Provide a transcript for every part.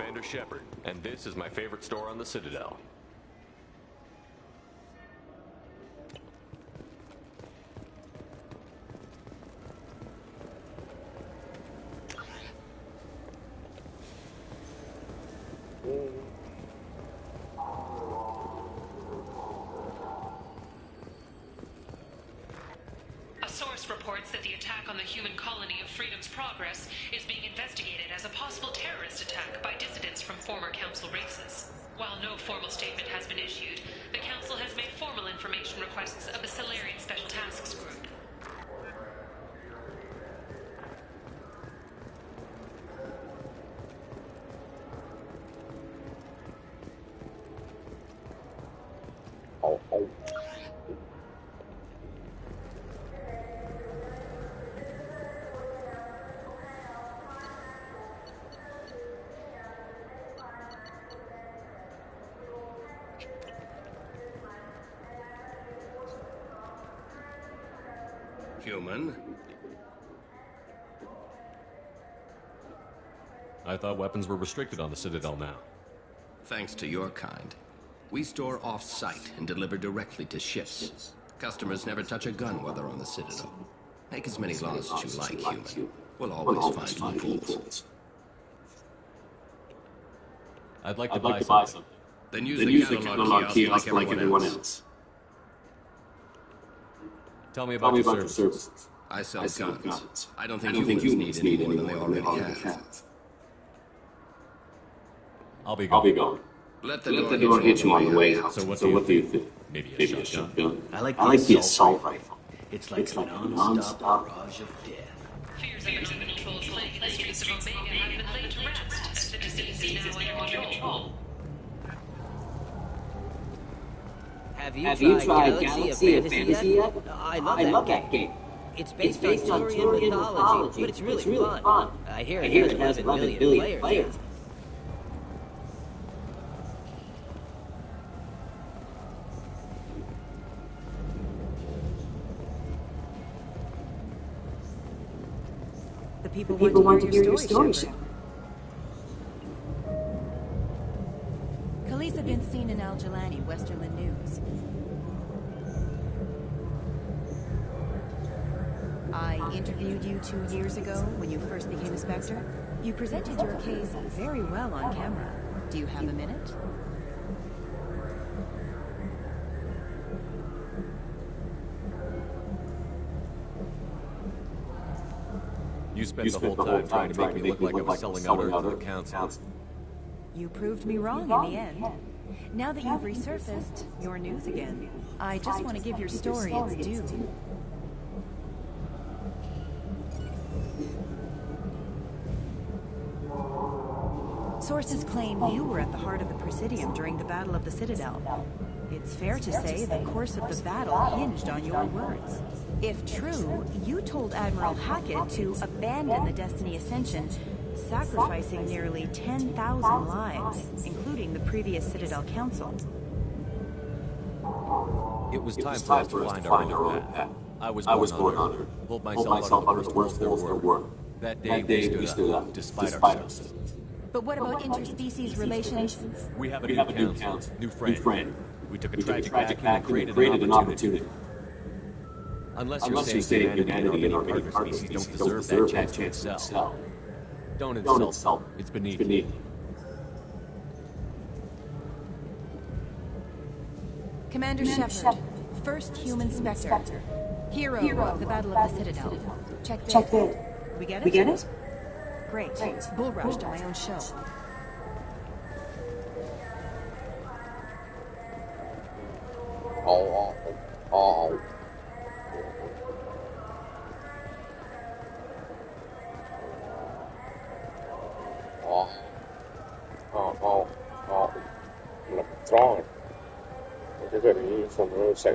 Commander Shepard, and this is my favorite store on the Citadel. A source reports that the attack on the human colony of Freedom's Progress is being investigated as a possible terrorist attack by dissidents from former Council races. While no formal statement has been issued, the Council has made formal information requests of the Solarian Special Tasks Group. Human? I thought weapons were restricted on the Citadel now. Thanks to your kind. We store off-site and deliver directly to ships. Customers never touch a gun while they're on the Citadel. Make as many laws as you like, human. We'll always find loopholes. I'd like to buy something. Then use the catalog kiosk like everyone else. Tell me about your services. I sell guns. I don't think humans need any more than they already have. I'll be going. Let the door hit you on the way out. So what do you think? Maybe a shotgun? I like the assault rifle. It's like a non-stop barrage of death. Fears of an uncontrolled plague in the streets of Omega have been laid to rest, as the disease is now under control. Have you tried Galaxy of Fantasy yet? I love that game. It's based on Turian mythology, but it's really fun. I hear it has 11 billion players. The people want to hear your story, Shepard. Khalees been seen in Al-Jalani, Westerland News. I interviewed you 2 years ago when you first became a Spectre. You presented your case very well on camera. Do you have a minute? You spent the whole time trying to make me look like I was selling out Earth to the Council. You proved me wrong in the end. Now that you've resurfaced, you're news again. I just want to give your story its due. Sources claim you were at the heart of the Presidium during the Battle of the Citadel. It's fair to say the course of the battle hinged on your words. If true, you told Admiral Hackett to abandon the Destiny Ascension, sacrificing nearly 10,000 lives, including the previous Citadel Council. It was time for us to find our own path. I was born on Earth, pulled myself out of the worst holes there were. That day we stood up, despite ourselves. But what about interspecies relations? We have a new council, new friend. We took a tragic vacuum and created an opportunity. Unless you're saying humanity and our partner species don't deserve that chance to excel. Don't insult. It's beneath you. Commander Shepard, first human Spectre. Hero of the Battle of the Citadel. Check there. We get it? Great. Bull rushed on my own show. Strong.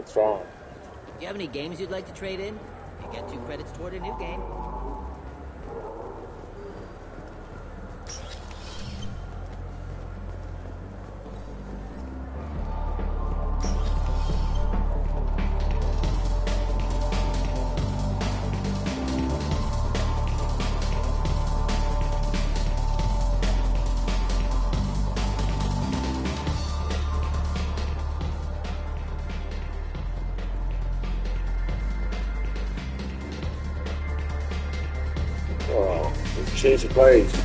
Strong. Do you have any games you'd like to trade in? You get 2 credits toward a new game. Change the plays. The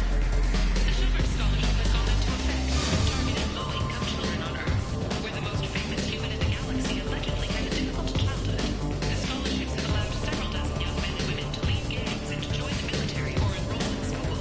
Shepherd Scholarship has gone into effect, targeting low-income children on Earth, where the most famous human in the galaxy allegedly had a difficult childhood. The scholarships have allowed several dozen young men and women to leave gangs and to join the military or enroll in school.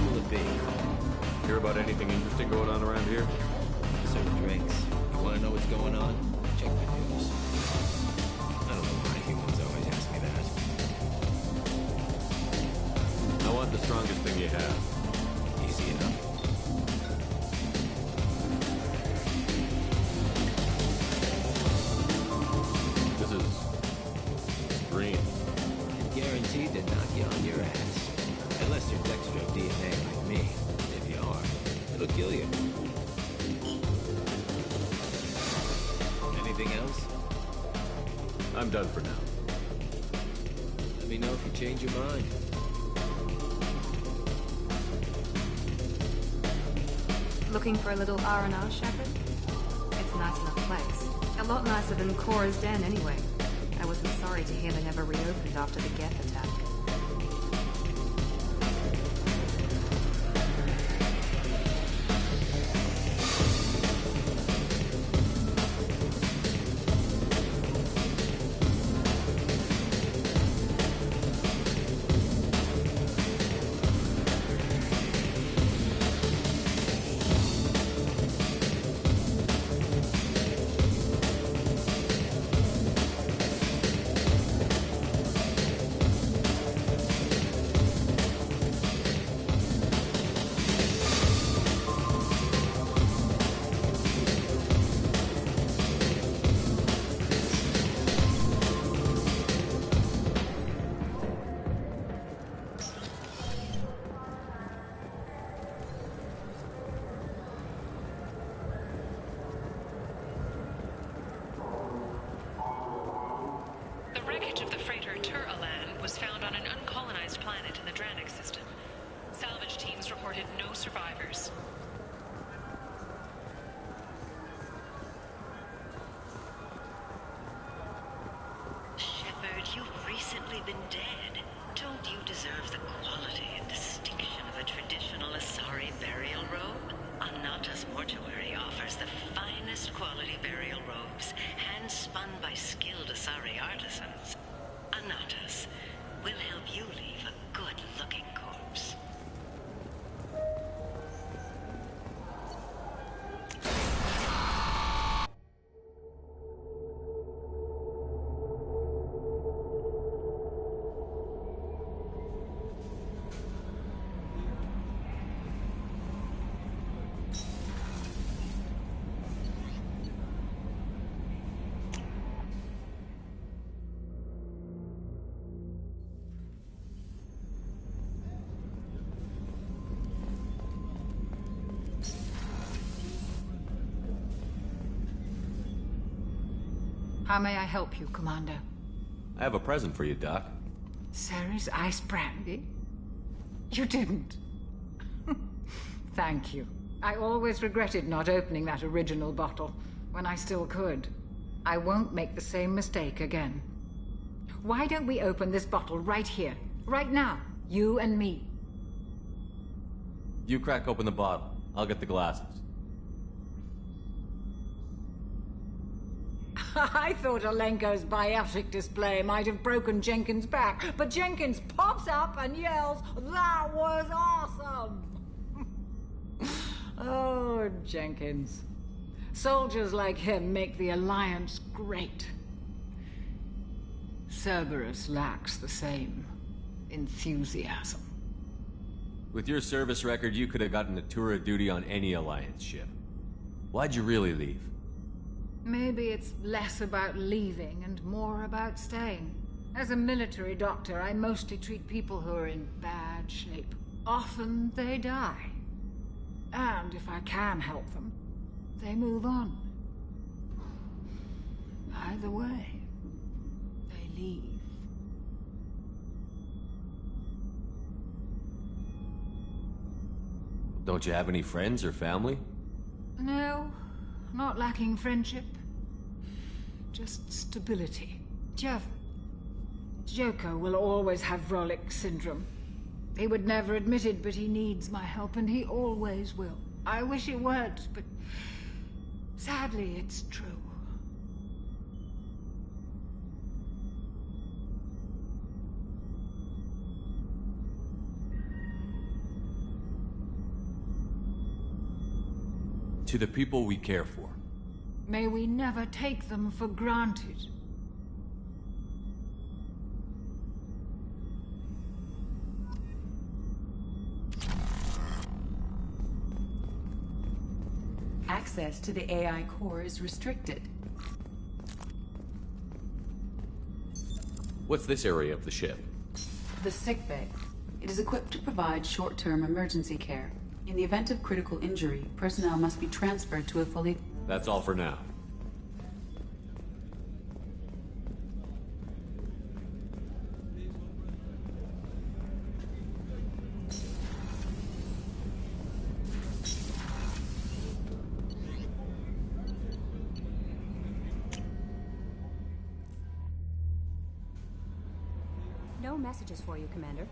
Will it be? Hear about anything interesting going on around here? Serve drinks. You want to know what's going on? Check the news. I don't know why humans always ask me that. I want the strongest thing you have. Easy enough. This is green. And guaranteed to knock you on your ass. Unless you're dextro DNA like me. If you are, it'll kill you. Anything else? I'm done for now. Let me know if you change your mind. Looking for a little R&R, Shepard? It's a nice enough place. A lot nicer than Cora's Den, anyway. I wasn't sorry to hear they never reopened after the Geth attack. The wreckage of the freighter Tur-Alan was found on an uncolonized planet in the Dranik system. Salvage teams reported no survivors. Shepard, you've recently been dead. Don't you deserve the quality and distinction of a traditional Asari burial robe? Anata's mortuary offers the finest quality burial robes, hand-spun by skilled Asari artisans. Anata's will help you leave a good-looking corpse. How may I help you, Commander? I have a present for you, Doc. Sarah's ice brandy? You didn't. Thank you. I always regretted not opening that original bottle when I still could. I won't make the same mistake again. Why don't we open this bottle right here, right now, you and me? You crack open the bottle. I'll get the glasses. I thought Alenko's biotic display might have broken Jenkins' back, but Jenkins pops up and yells, "That was awesome!" Oh, Jenkins. Soldiers like him make the Alliance great. Cerberus lacks the same enthusiasm. With your service record, you could have gotten a tour of duty on any Alliance ship. Why'd you really leave? Maybe it's less about leaving and more about staying. As a military doctor, I mostly treat people who are in bad shape. Often they die. And if I can help them, they move on. Either way, they leave. Don't you have any friends or family? No, not lacking friendship. Just stability. Joker will always have Vrolic syndrome. He would never admit it, but he needs my help, and he always will. I wish it weren't, but sadly, it's true. To the people we care for. May we never take them for granted. Access to the AI core is restricted. What's this area of the ship? The sickbay. It is equipped to provide short-term emergency care. In the event of critical injury, personnel must be transferred to a fully... That's all for now. No messages for you, Commander.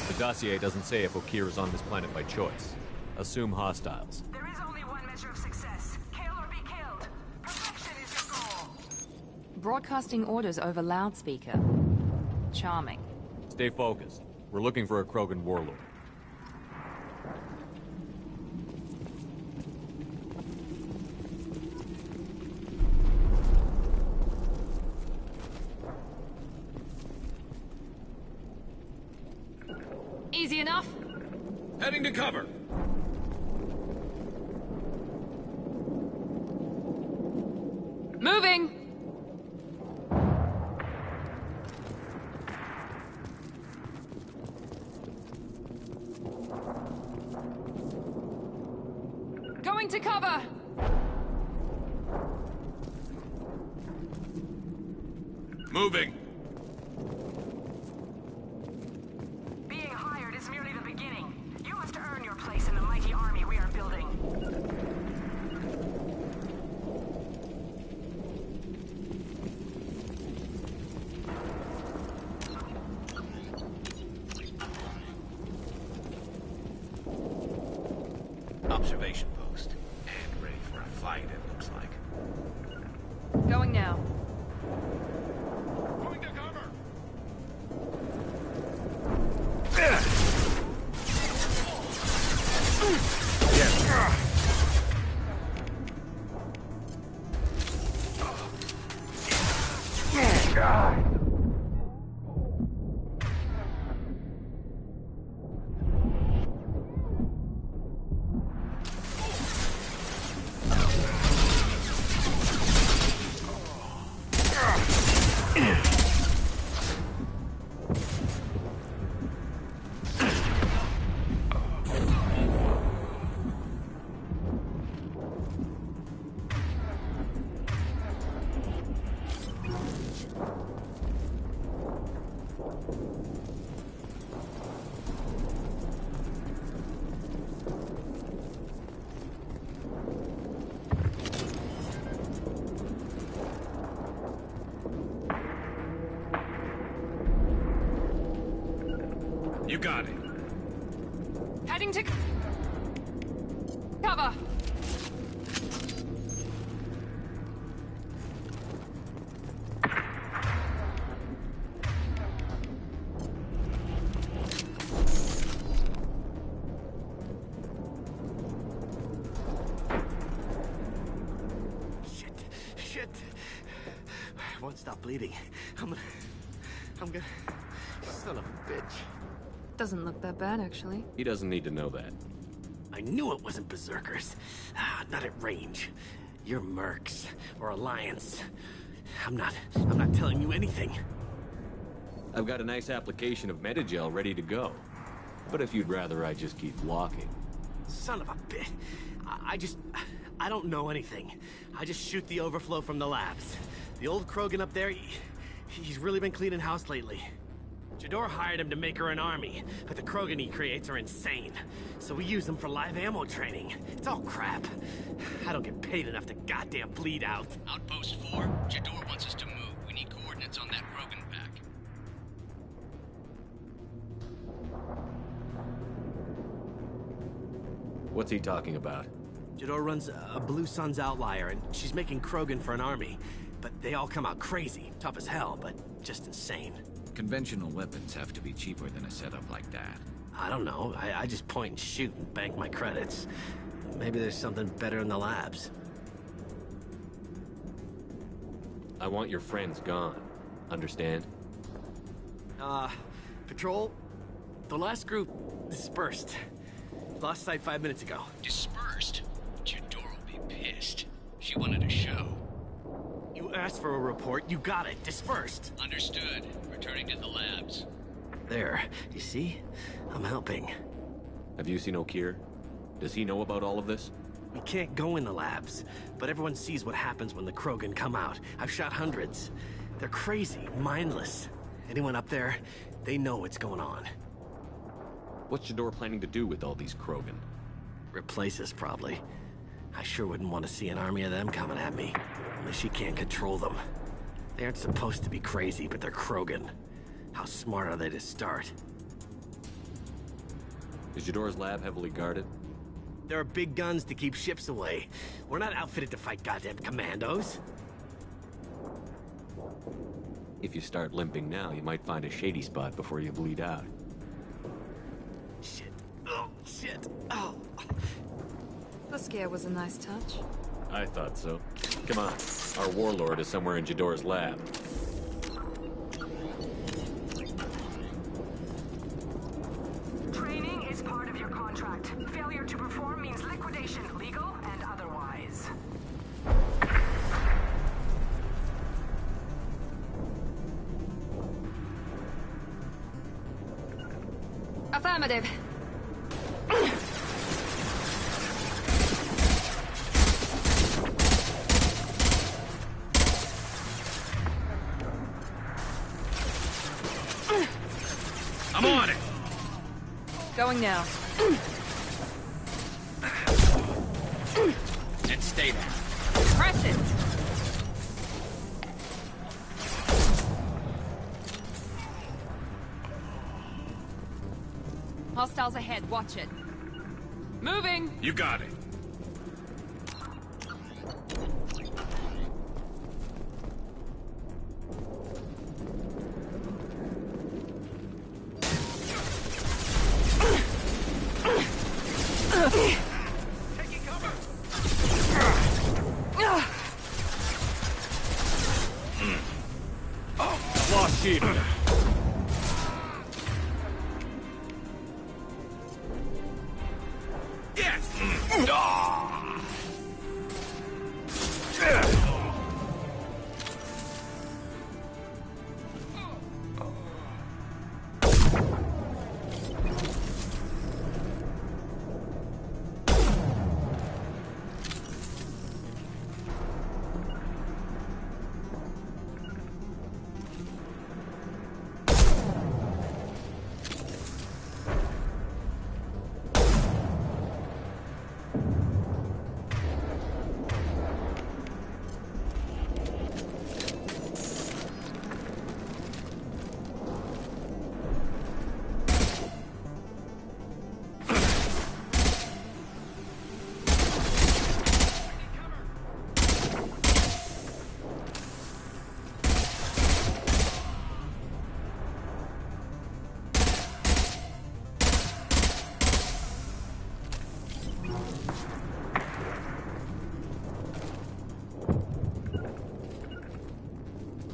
The dossier doesn't say if Okir is on this planet by choice. Assume hostiles. There is only one measure of success. Kill or be killed. Perfection is your goal. Broadcasting orders over loudspeaker. Charming. Stay focused. We're looking for a Krogan warlord. Easy enough? Heading to cover. Moving! Going to cover! Moving. Being hired is merely the beginning. You must earn your place in the mighty army we are building. Observation post. And ready for a fight, it looks like. Going now. Going to cover. You got it. Heading to cover. Shit. I won't stop bleeding. I'm gonna... Son of a bitch. Doesn't look that bad, actually. He doesn't need to know that. I knew it wasn't berserkers. Not at range. You're mercs or Alliance. I'm not telling you anything. I've got a nice application of Metagel ready to go. But if you'd rather I just keep walking. Son of a bitch. I don't know anything. I just shoot the overflow from the labs. The old Krogan up there, he's really been cleaning house lately. Jador hired him to make her an army, but the Krogan he creates are insane. So we use them for live ammo training. It's all crap. I don't get paid enough to goddamn bleed out. Outpost 4, Jador wants us to move. We need coordinates on that Krogan pack. What's he talking about? Jador runs a Blue Suns outlier, and she's making Krogan for an army. But they all come out crazy, tough as hell, but just insane. Conventional weapons have to be cheaper than a setup like that. I don't know. I just point and shoot and bank my credits. Maybe there's something better in the labs. I want your friends gone. Understand? Patrol, the last group dispersed. Lost sight 5 minutes ago. Dispersed? Jador will be pissed. She wanted a show. You asked for a report, you got it. Dispersed. Understood. Returning to the labs. There. You see? I'm helping. Have you seen Okir? Does he know about all of this? We can't go in the labs, but everyone sees what happens when the Krogan come out. I've shot hundreds. They're crazy, mindless. Anyone up there, they know what's going on. What's Jador planning to do with all these Krogan? Replace us, probably. I sure wouldn't want to see an army of them coming at me. Only she can't control them. They aren't supposed to be crazy, but they're Krogan. How smart are they to start? Is Jador's lab heavily guarded? There are big guns to keep ships away. We're not outfitted to fight goddamn commandos. If you start limping now, you might find a shady spot before you bleed out. Shit. Oh, shit. Oh. The scare was a nice touch. I thought so. Come on. Our warlord is somewhere in Jador's lab. contract. Failure to perform means liquidation, legal and otherwise. Affirmative. I'm on it! Going now. And stay there. Press it! Hostiles ahead, watch it. Moving! You got it. Taking cover! Lost shield.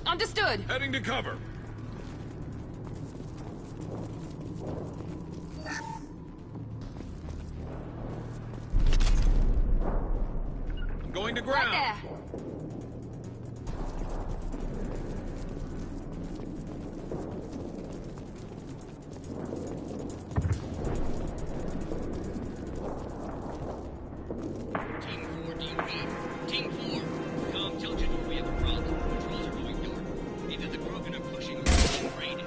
Understood. Heading to cover. I'm going to ground. Right there. Team 4, Com tells you we have a problem. Patrols are going north. Either the Krogan are pushing or being raided.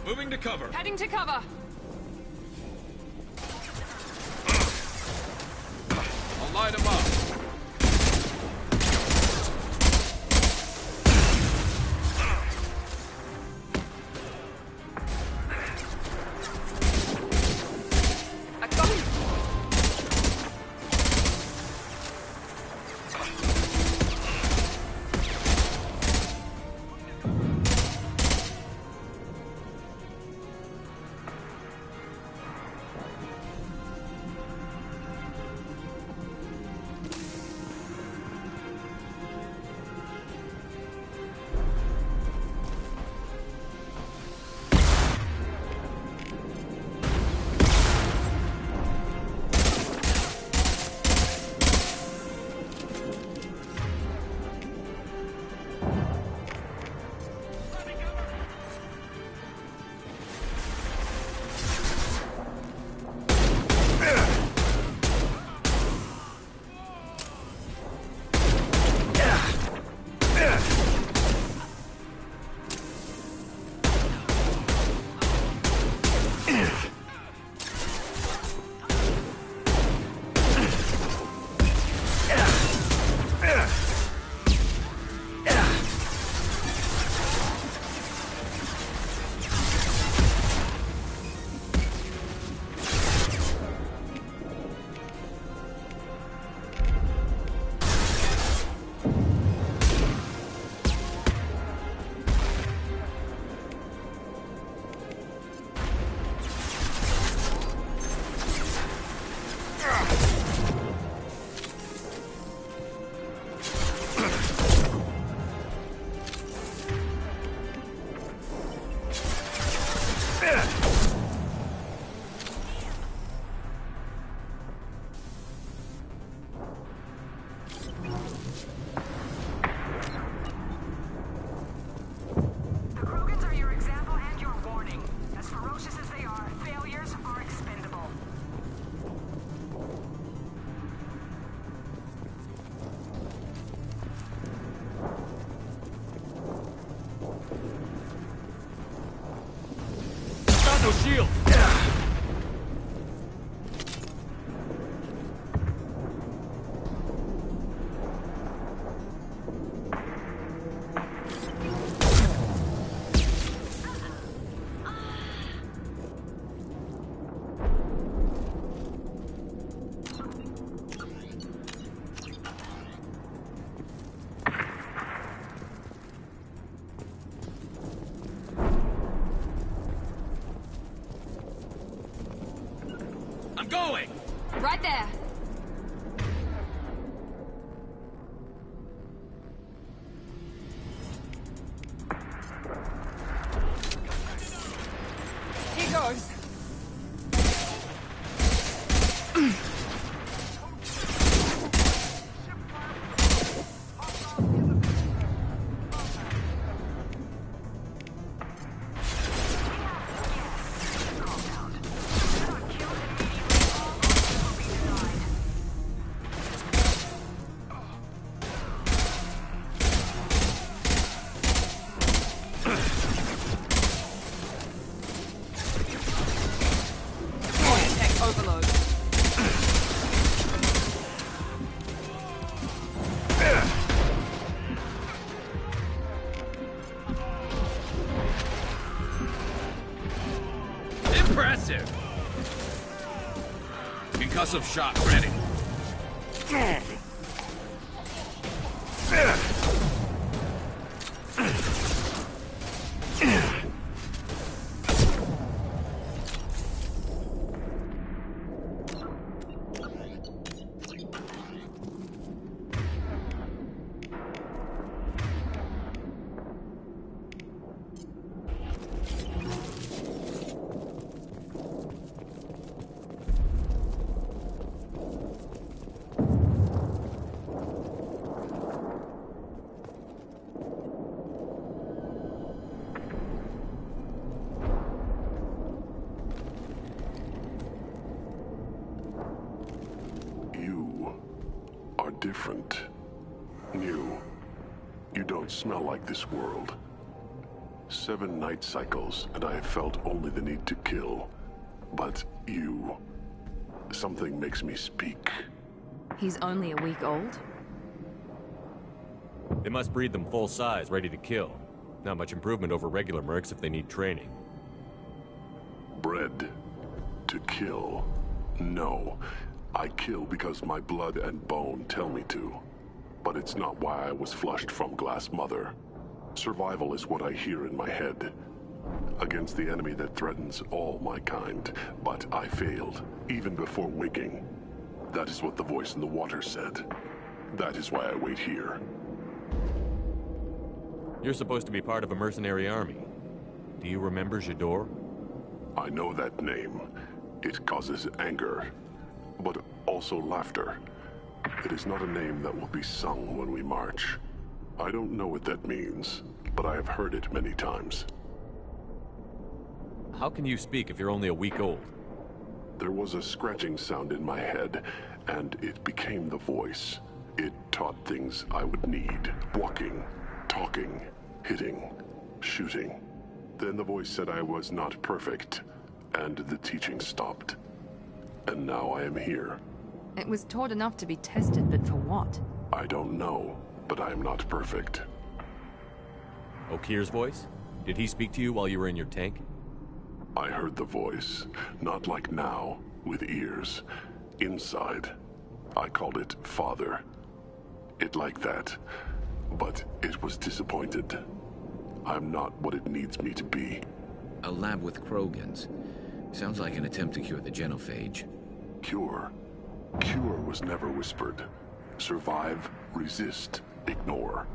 Moving to cover. Heading to cover. I'll light him up. shield! I'm going! Right there. Here goes. Overload. Impressive! Concussive shot ready. Different. New. You don't smell like this world. 7 night cycles, and I have felt only the need to kill. But you... something makes me speak. He's only a week old? They must breed them full size, ready to kill. Not much improvement over regular mercs if they need training. Bred to kill. No. I kill because my blood and bone tell me to. But it's not why I was flushed from Glass Mother. Survival is what I hear in my head. Against the enemy that threatens all my kind. But I failed, even before waking. That is what the voice in the water said. That is why I wait here. You're supposed to be part of a mercenary army. Do you remember J'adore? I know that name. It causes anger. But also laughter. It is not a name that will be sung when we march. I don't know what that means, but I have heard it many times. How can you speak if you're only a week old? There was a scratching sound in my head, and it became the voice. It taught things I would need. Walking, talking, hitting, shooting. Then the voice said I was not perfect, and the teaching stopped. And now I am here. It was taught enough to be tested, but for what? I don't know, but I am not perfect. Okir's voice? Did he speak to you while you were in your tank? I heard the voice, not like now, with ears. Inside. I called it Father. It like that. But it was disappointed. I'm not what it needs me to be. A lab with Krogans. Sounds like an attempt to cure the genophage. Cure? Cure was never whispered. Survive, resist, ignore.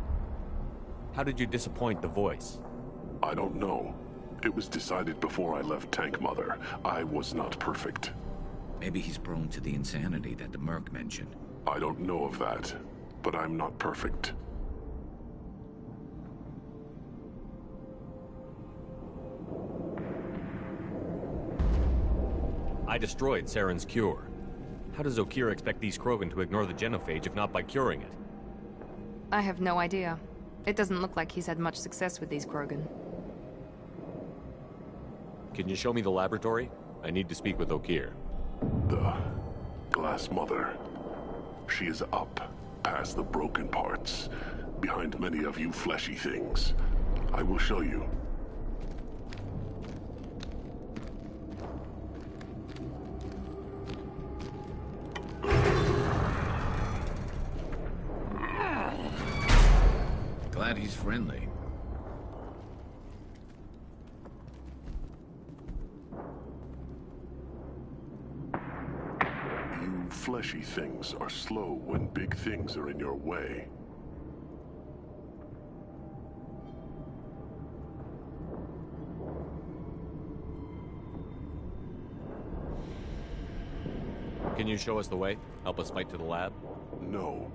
How did you disappoint the voice? I don't know. It was decided before I left Tank Mother. I was not perfect. Maybe he's prone to the insanity that the Merc mentioned. I don't know of that, but I'm not perfect. I destroyed Saren's cure. How does Okir expect these Krogan to ignore the genophage if not by curing it? I have no idea. It doesn't look like he's had much success with these Krogan. Can you show me the laboratory? I need to speak with Okir. The Glass Mother. She is up, past the broken parts, behind many of you fleshy things. I will show you. Glad he's friendly. You fleshy things are slow when big things are in your way. Can you show us the way? Help us fight to the lab? No.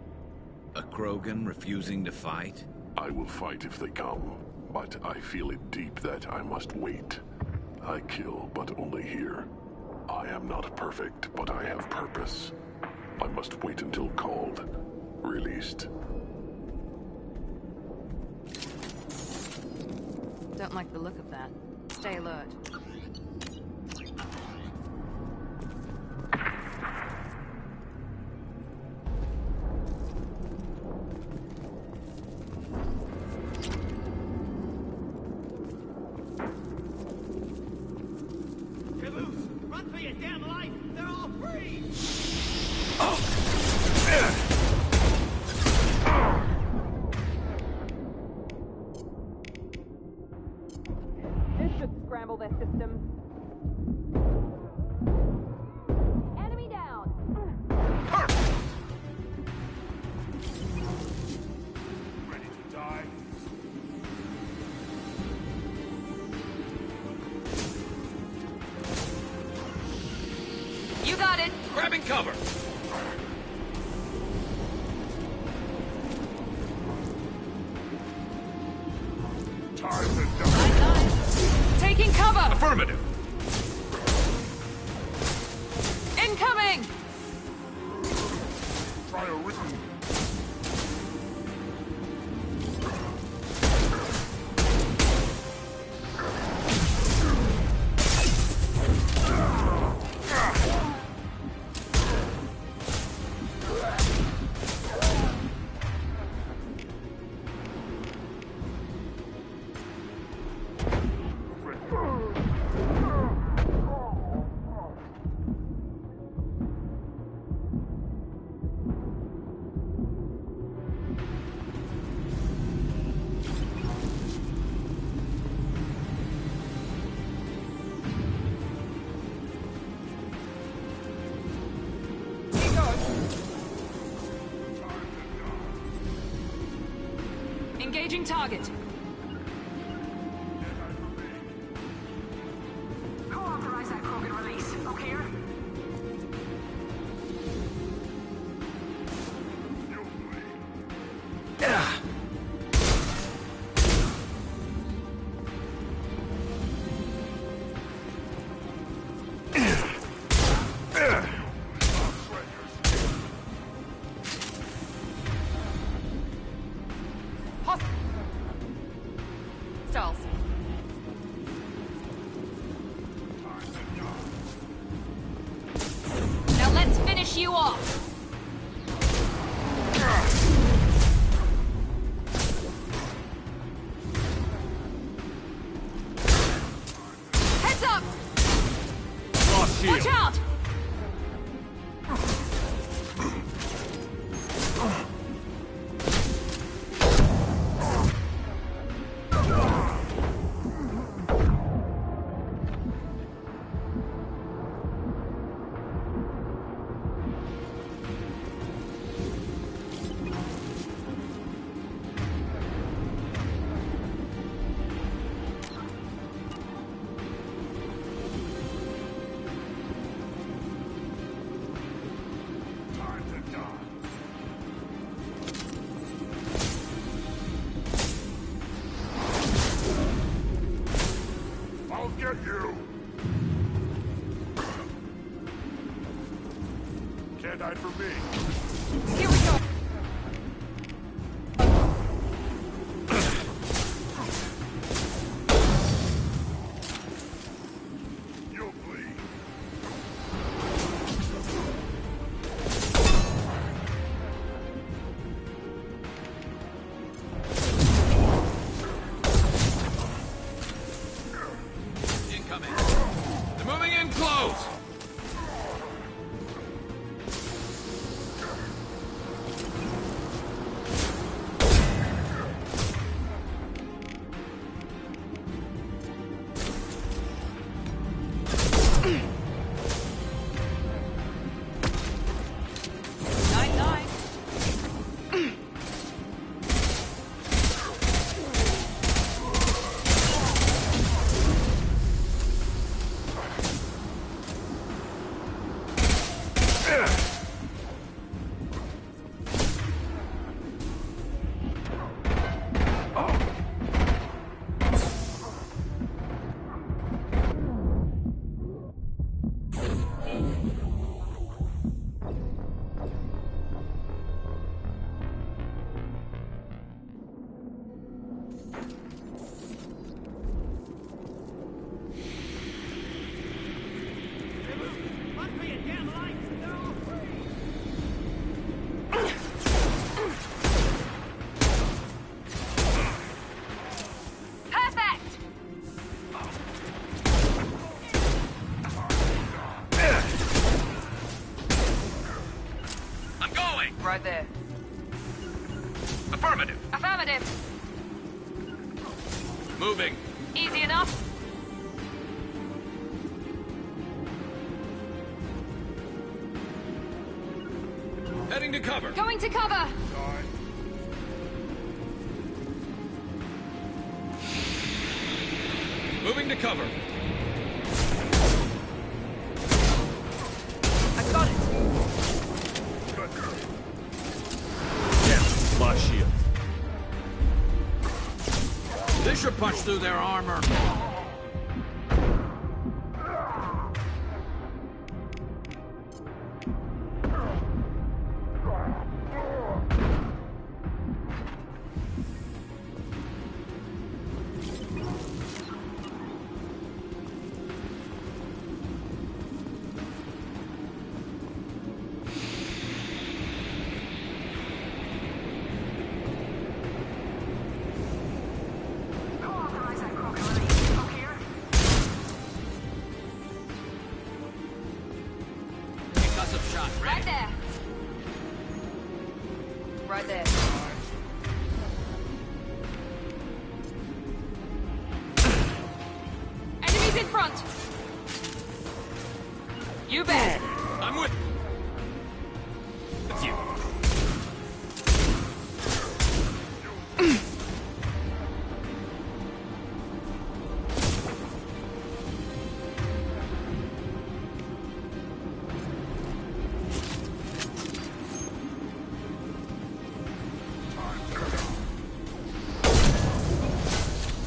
A Krogan refusing to fight? I will fight if they come, but I feel it deep that I must wait. I kill, but only here. I am not perfect, but I have purpose. I must wait until called, released. Don't like the look of that. Stay alert. Scramble their systems. Enemy down! Ready to die? You got it! Grabbing cover! Time to die! Taking cover! Affirmative! Incoming! Try a written. Engaging target. Who authorized that Krogan release? Okay? Now let's finish you off. Heads up! Lost shield. Watch out! Get you! Can't hide from me. Here we go. Affirmative. Affirmative. Moving. Easy enough. Heading to cover. Going to cover. Moving to cover. I got it. Yeah, lost shield. This should punch through their armor. Right there. Right there. Enemies in front. You bet. I'm with you.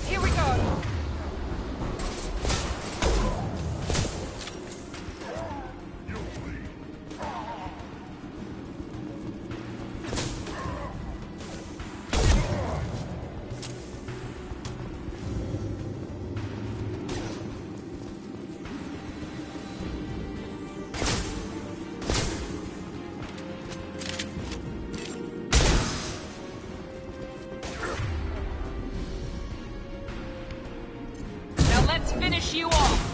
Here we go. Now let's finish you off.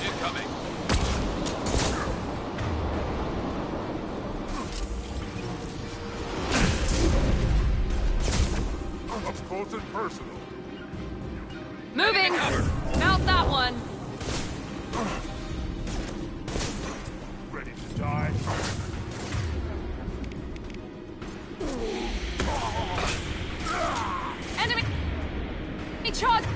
Incoming. Up close and personal. Moving. Mount that one. Ready to die? Enemy. Charging.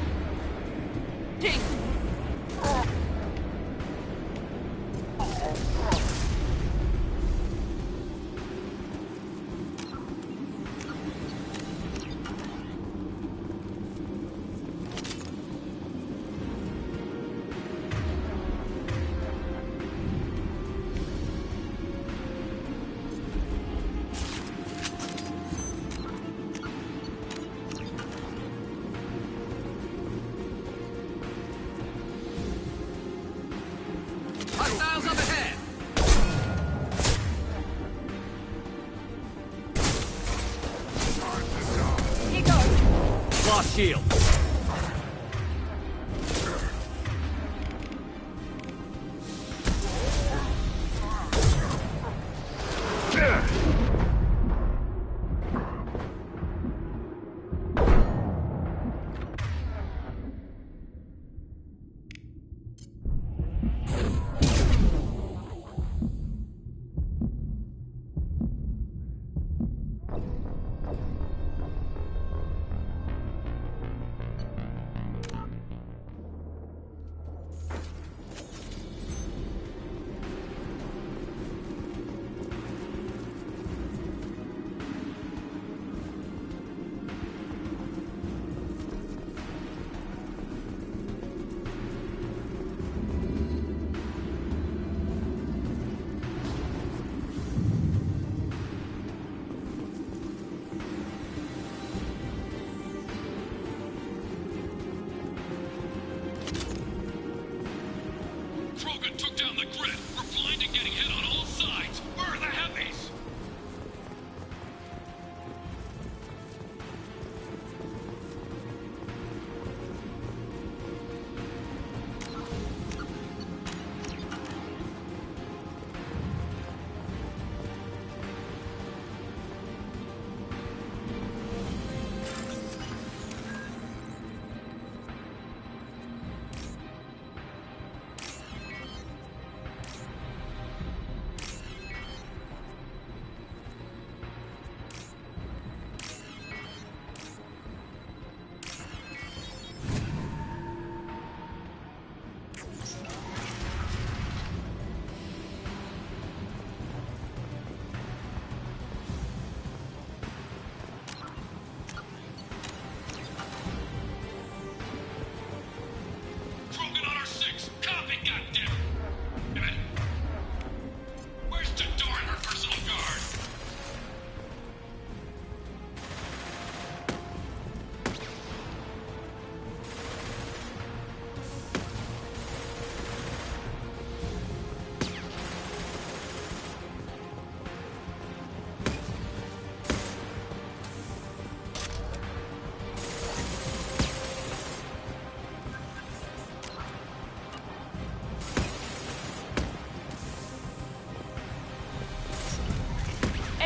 Hostiles up ahead. Here goes. Lost shield. Krogan took down the grid. We're blind and getting hit on all sides. Where are the heavies?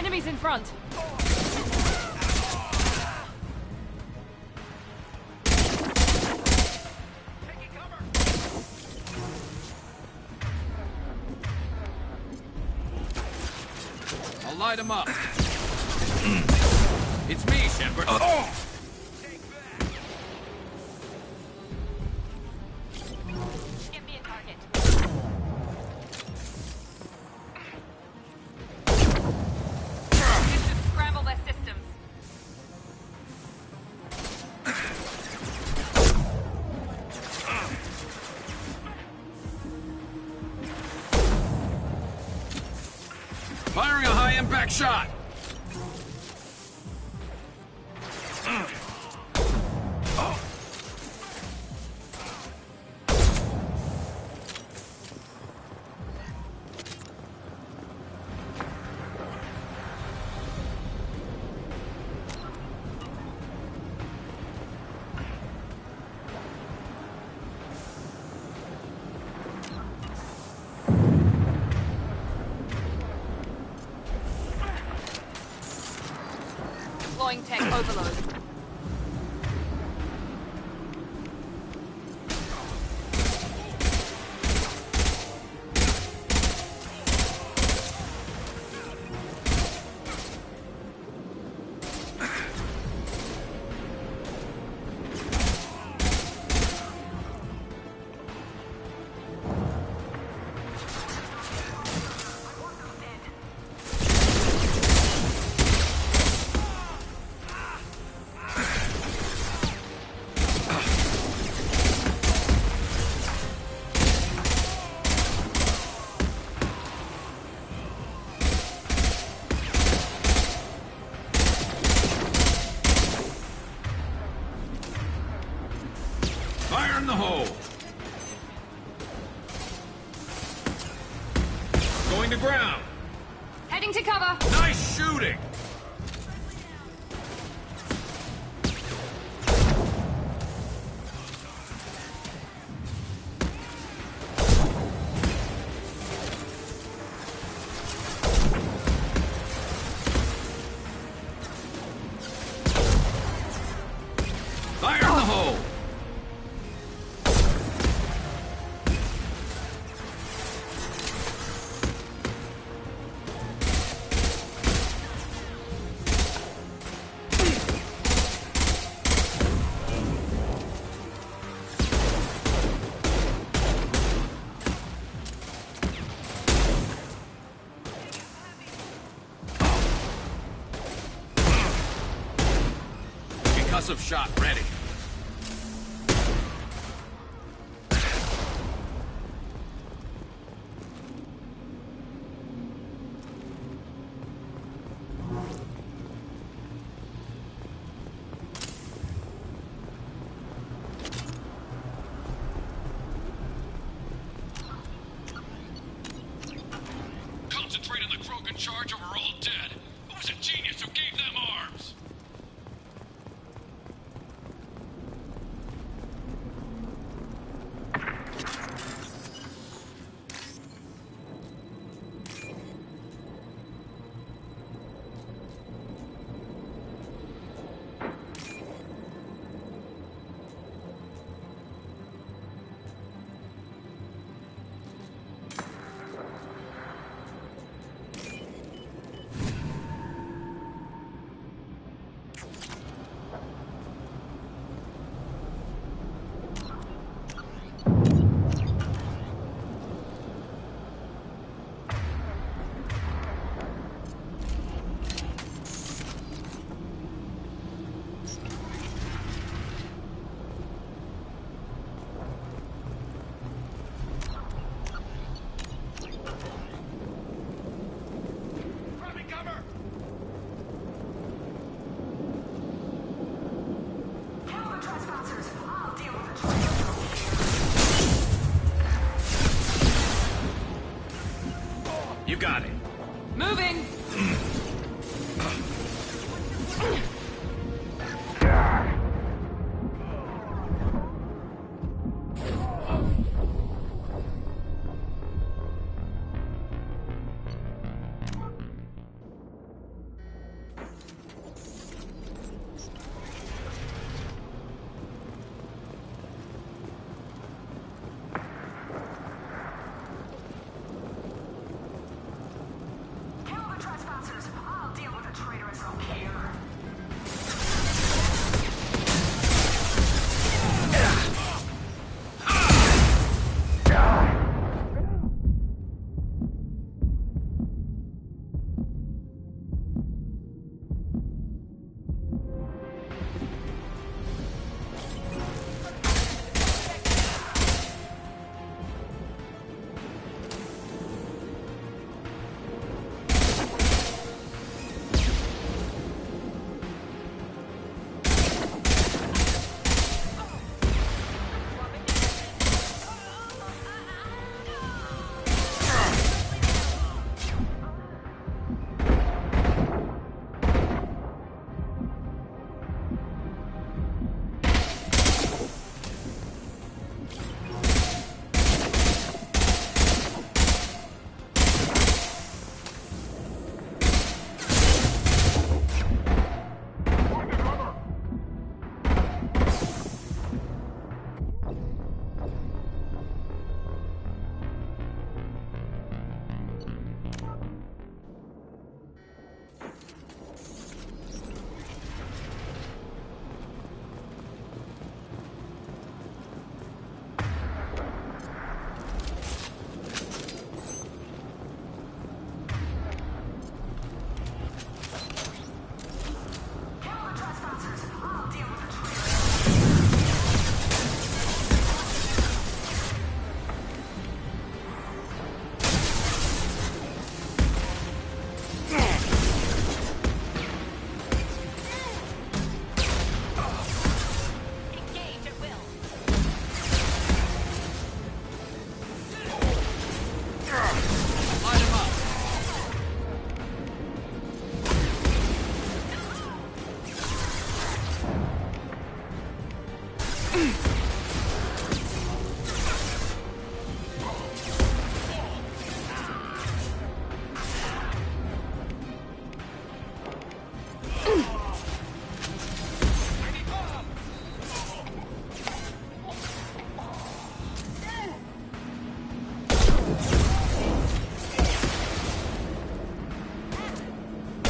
Enemies in front! I'll light him up. It's me, Shepard. Get me a target. This should scramble their systems. Firing a high-impact shot. Deploying tech overload. Fire in the hole. Going to ground. Heading to cover. Nice shooting. Fire in the hole. Concussive shot ready. Concentrate on the Krogan charge or we're all dead. Who was a genius who gave them arms? You got it. Moving!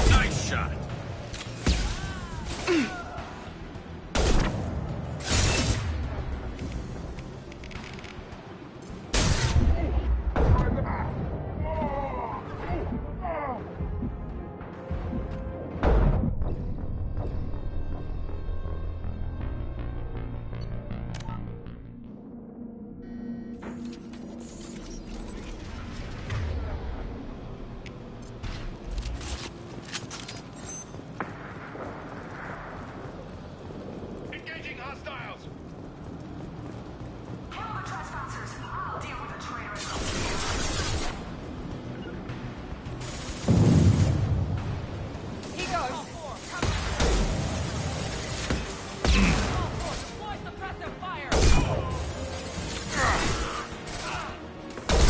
Nice shot.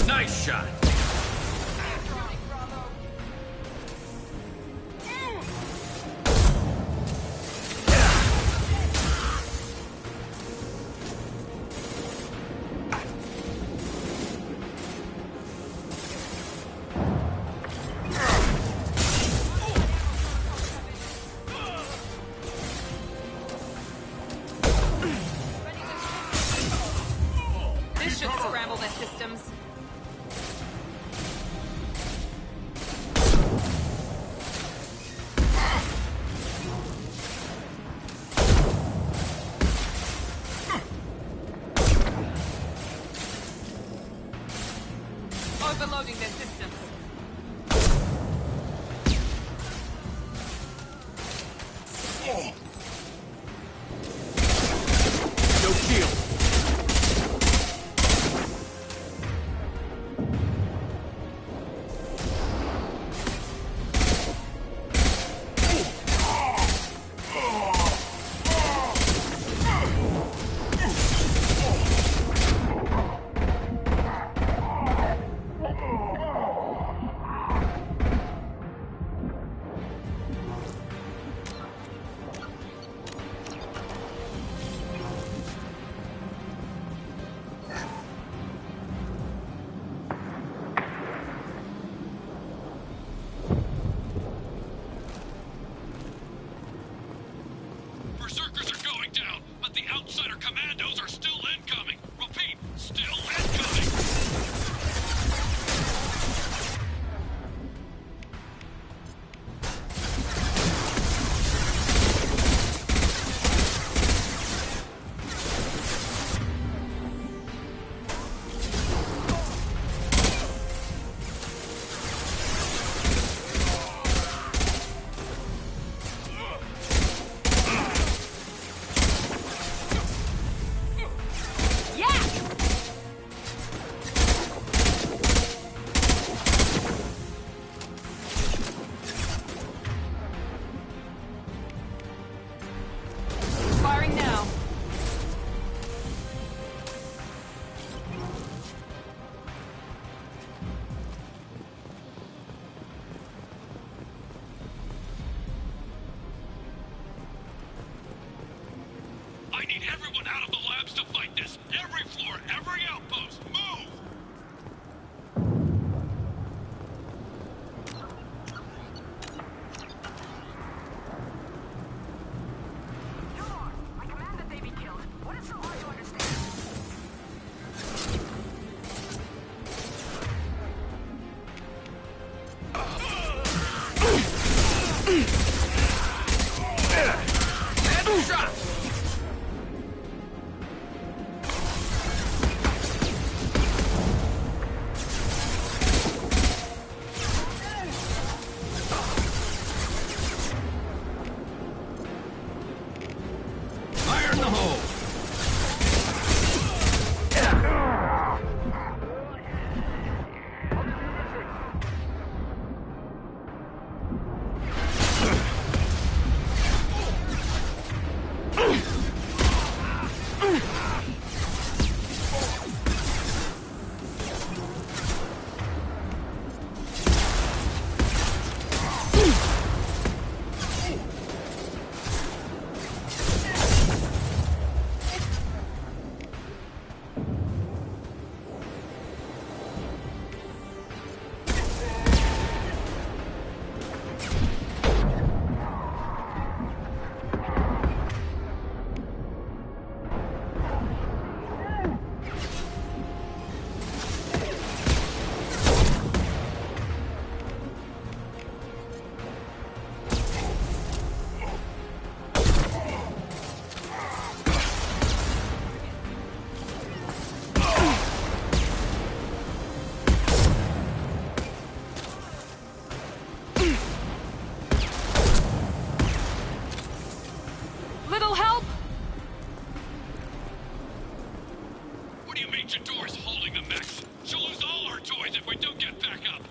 Nice shot. This should scramble their systems. Overloading their systems. No shield. Force holding the mechs. She'll lose all her toys if we don't get back up.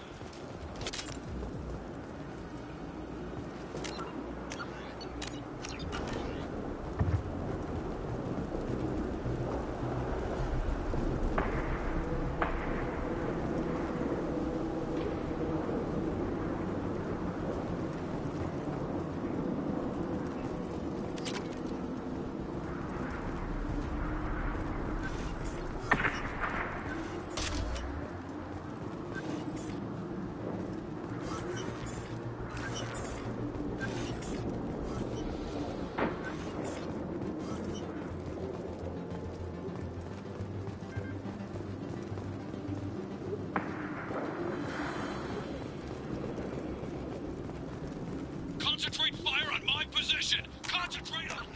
Concentrate fire on my position! Concentrate on...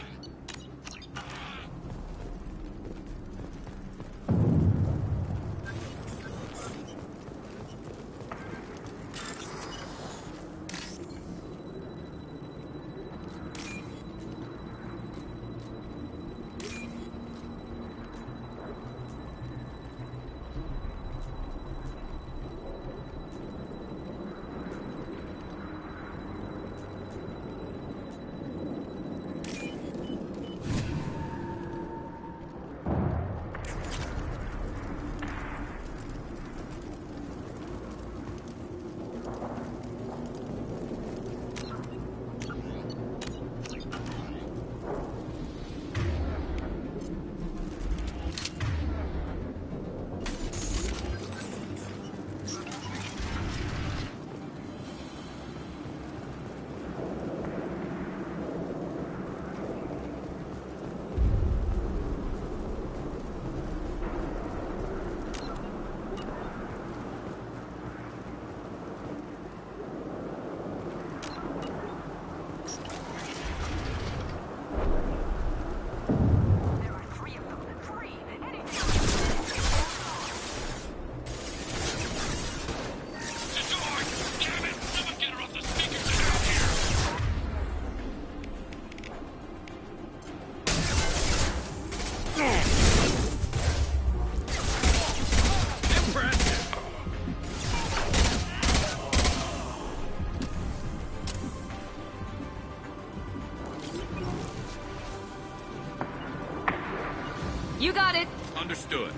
You got it. Understood.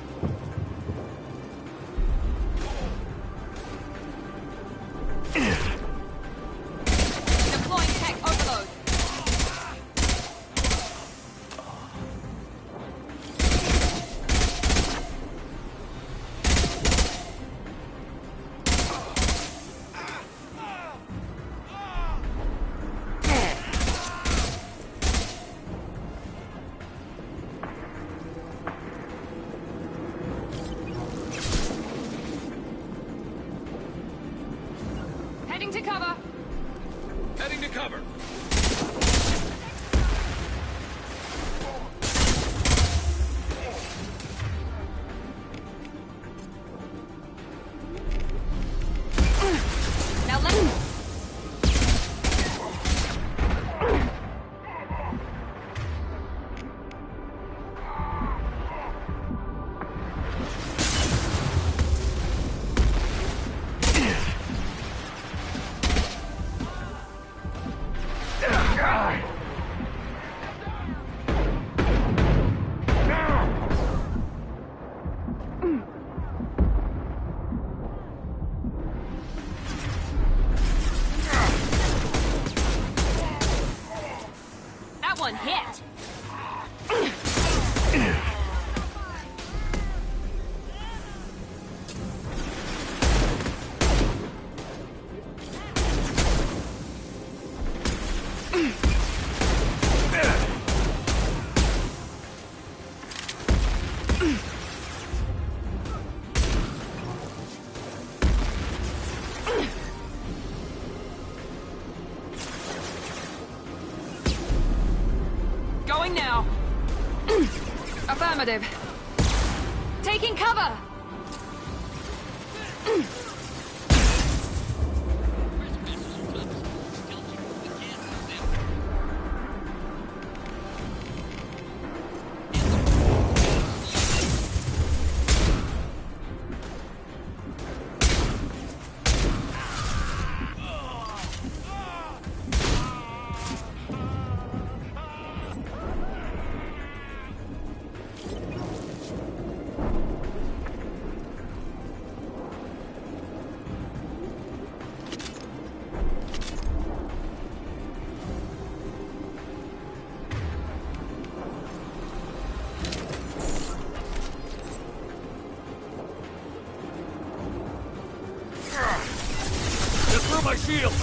Deploying tech overload. Heading to cover. Heading to cover. Now let's... That one hit. Going now. Affirmative. Taking cover. through my shield!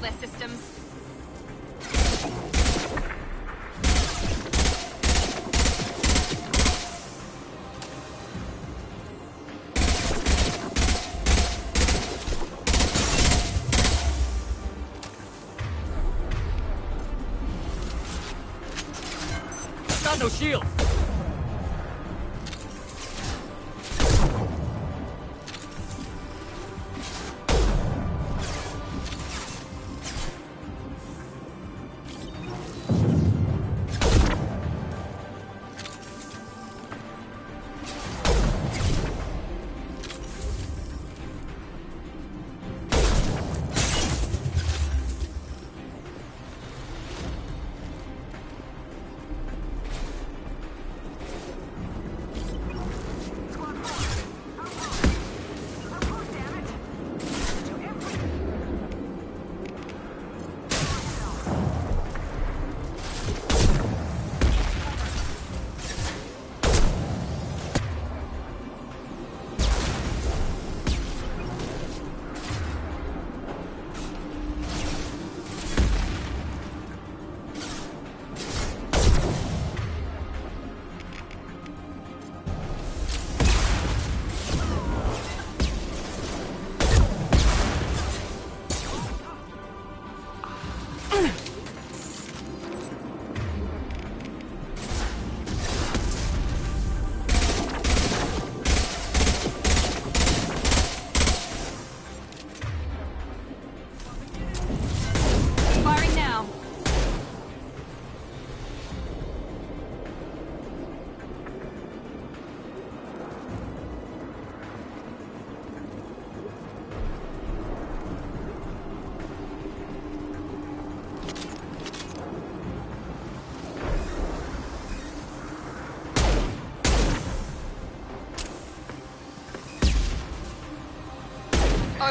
Their systems. Got no shield!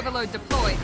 Overload deployed.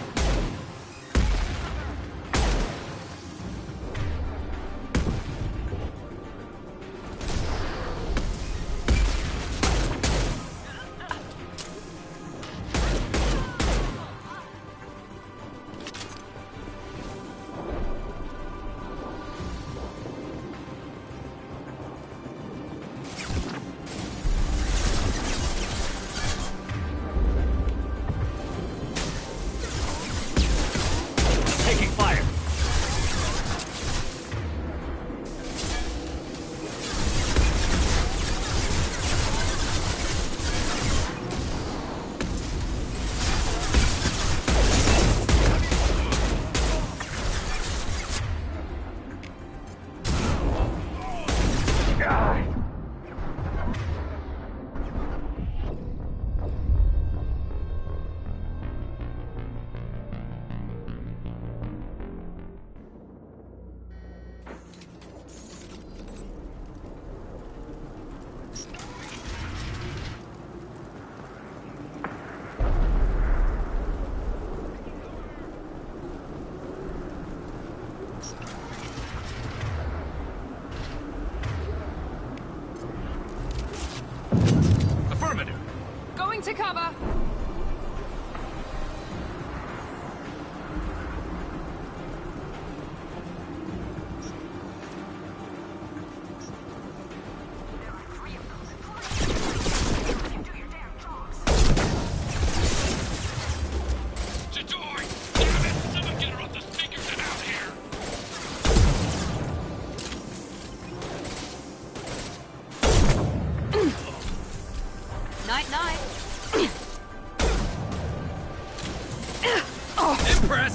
Going to cover!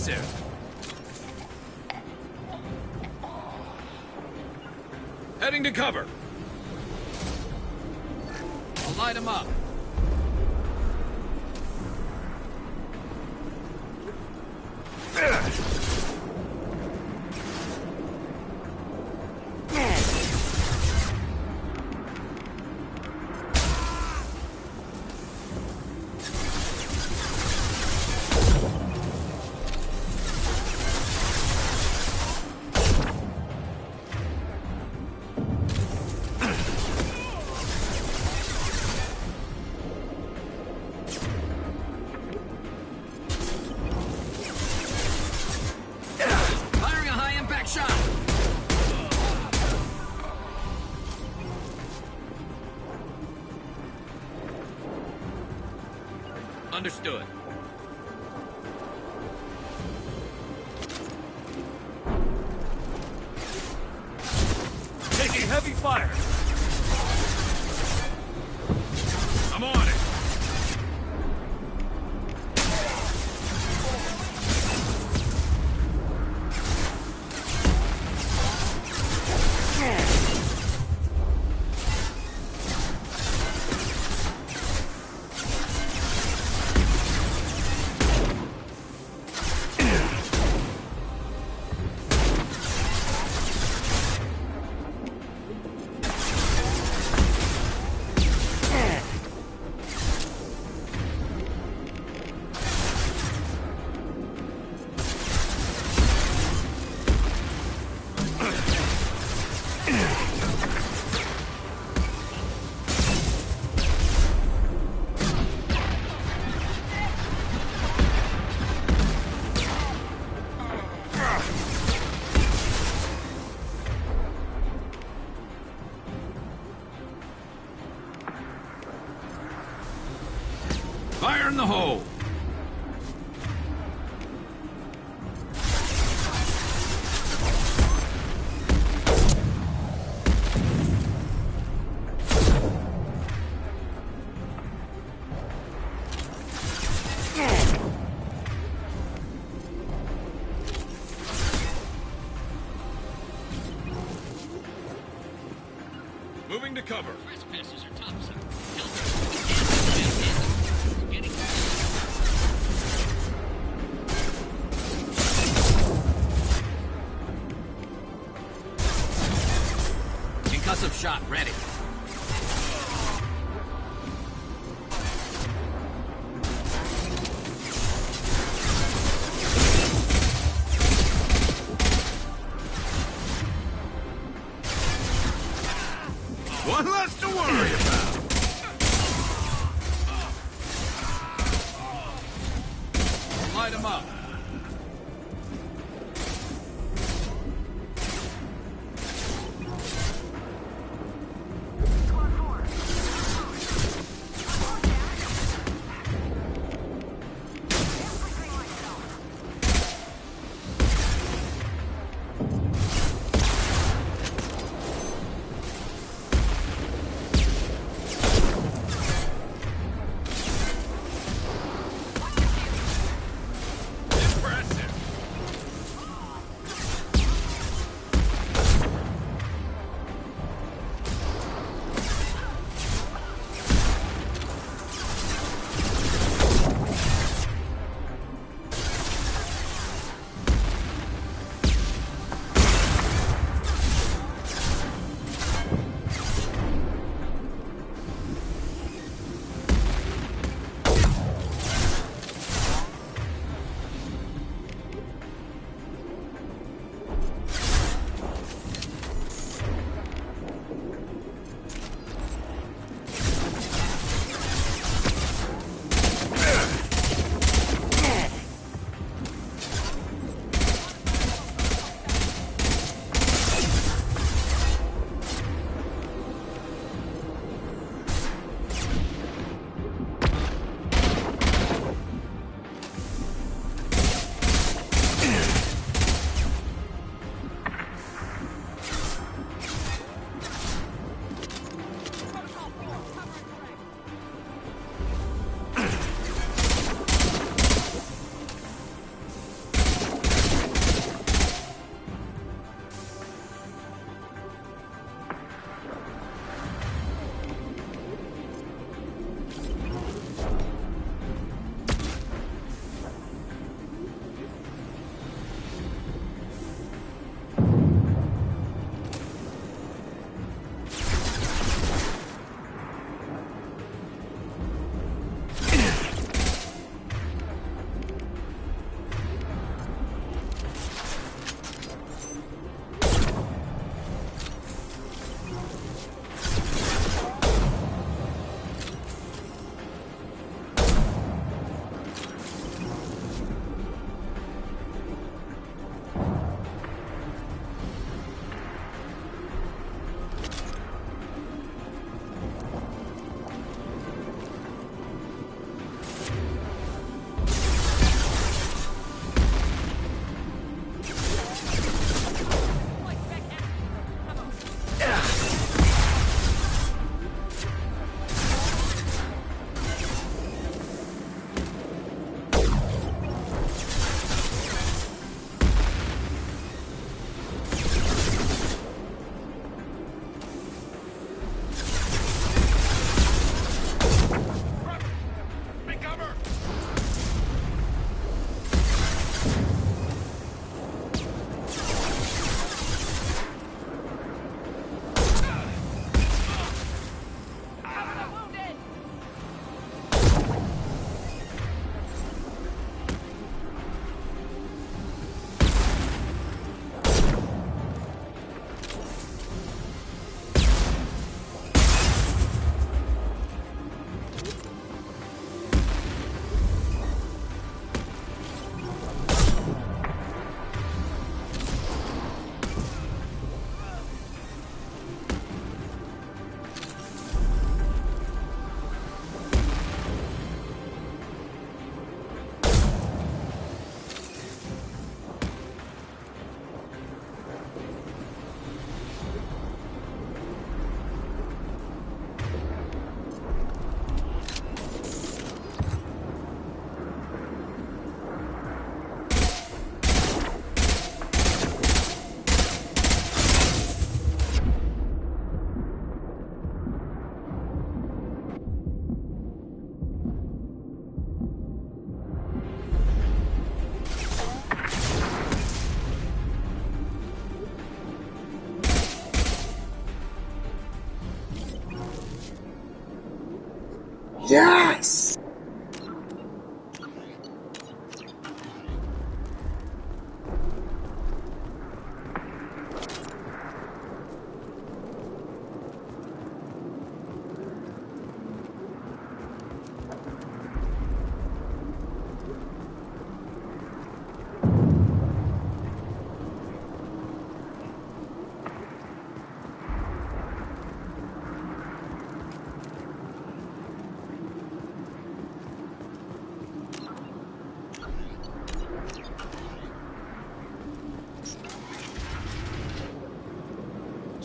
necessary. Heading to cover. I'll light him up. Understood. Taking heavy fire. I'm on it. Fire in the hole! Moving to cover. Trespassers are topside. Concussive shot ready. One less to worry about. Light him up.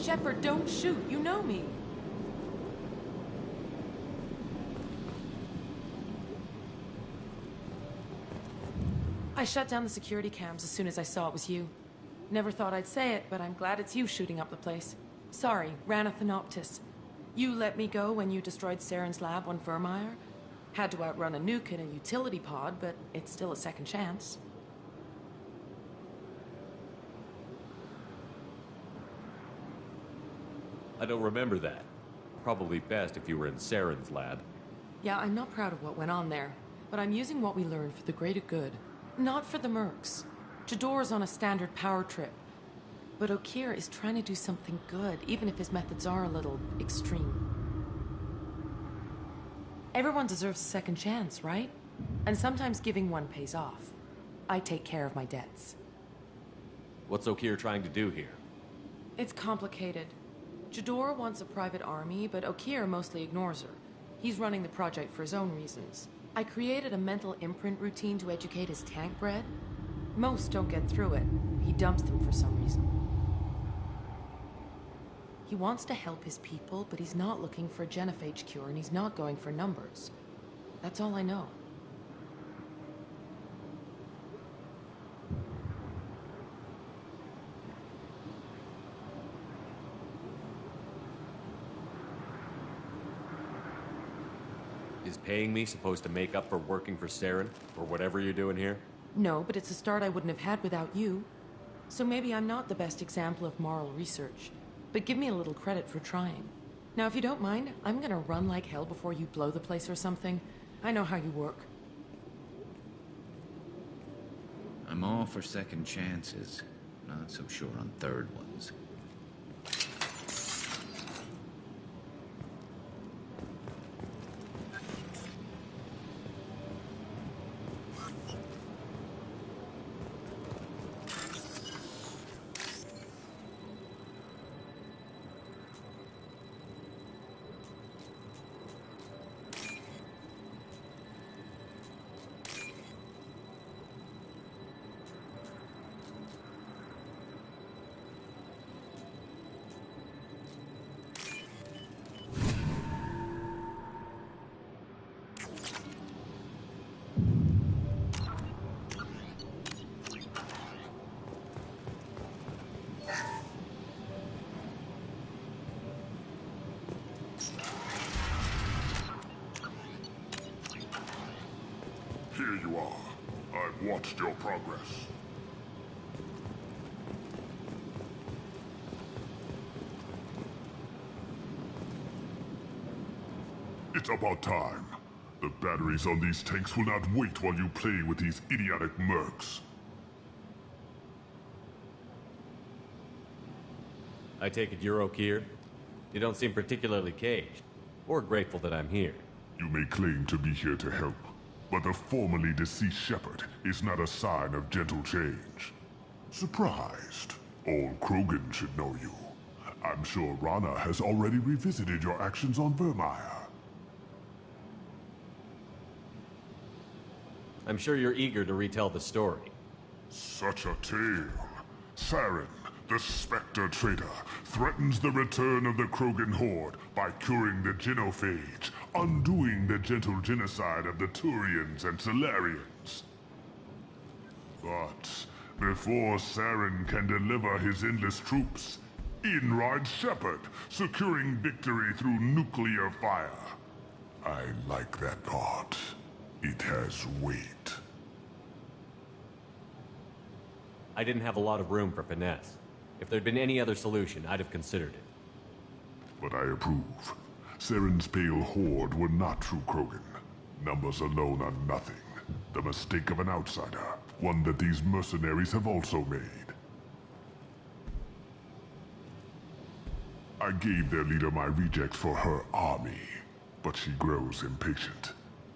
Shepard, don't shoot. You know me. I shut down the security cams as soon as I saw it was you. Never thought I'd say it, but I'm glad it's you shooting up the place. Sorry, Ranathanoptis. You let me go when you destroyed Saren's lab on Vermeer. Had to outrun a nuke in a utility pod, but it's still a second chance. I don't remember that. Probably best if you were in Saren's lab. Yeah, I'm not proud of what went on there, but I'm using what we learned for the greater good. Not for the mercs. Jador's on a standard power trip. But Okir is trying to do something good, even if his methods are a little extreme. Everyone deserves a second chance, right? And sometimes giving one pays off. I take care of my debts. What's Okir trying to do here? It's complicated. Jador wants a private army, but Okir mostly ignores her. He's running the project for his own reasons. I created a mental imprint routine to educate his tank bred. Most don't get through it. He dumps them for some reason. He wants to help his people, but he's not looking for a genophage cure, and he's not going for numbers. That's all I know. Is paying me supposed to make up for working for Saren, or whatever you're doing here? No, but it's a start I wouldn't have had without you. So maybe I'm not the best example of moral research, but give me a little credit for trying. Now, if you don't mind, I'm gonna run like hell before you blow the place or something. I know how you work. I'm all for second chances, not so sure on third ones. Here you are. I've watched your progress. It's about time. The batteries on these tanks will not wait while you play with these idiotic mercs. I take it you're Okir? You don't seem particularly caged, or grateful that I'm here. You may claim to be here to help, but the formerly deceased Shepard is not a sign of gentle change. Surprised? All Krogan should know you. I'm sure Rana has already revisited your actions on Vermeer. I'm sure you're eager to retell the story. Such a tale. Saren, the Spectre traitor, threatens the return of the Krogan horde by curing the genophage, undoing the gentle genocide of the Turians and Solarians. But before Saren can deliver his endless troops, in rides Shepard, securing victory through nuclear fire. I like that part. It has weight. I didn't have a lot of room for finesse. If there'd been any other solution, I'd have considered it. But I approve. Saren's pale horde were not true Krogan. Numbers alone are nothing. The mistake of an outsider. One that these mercenaries have also made. I gave their leader my rejects for her army, but she grows impatient.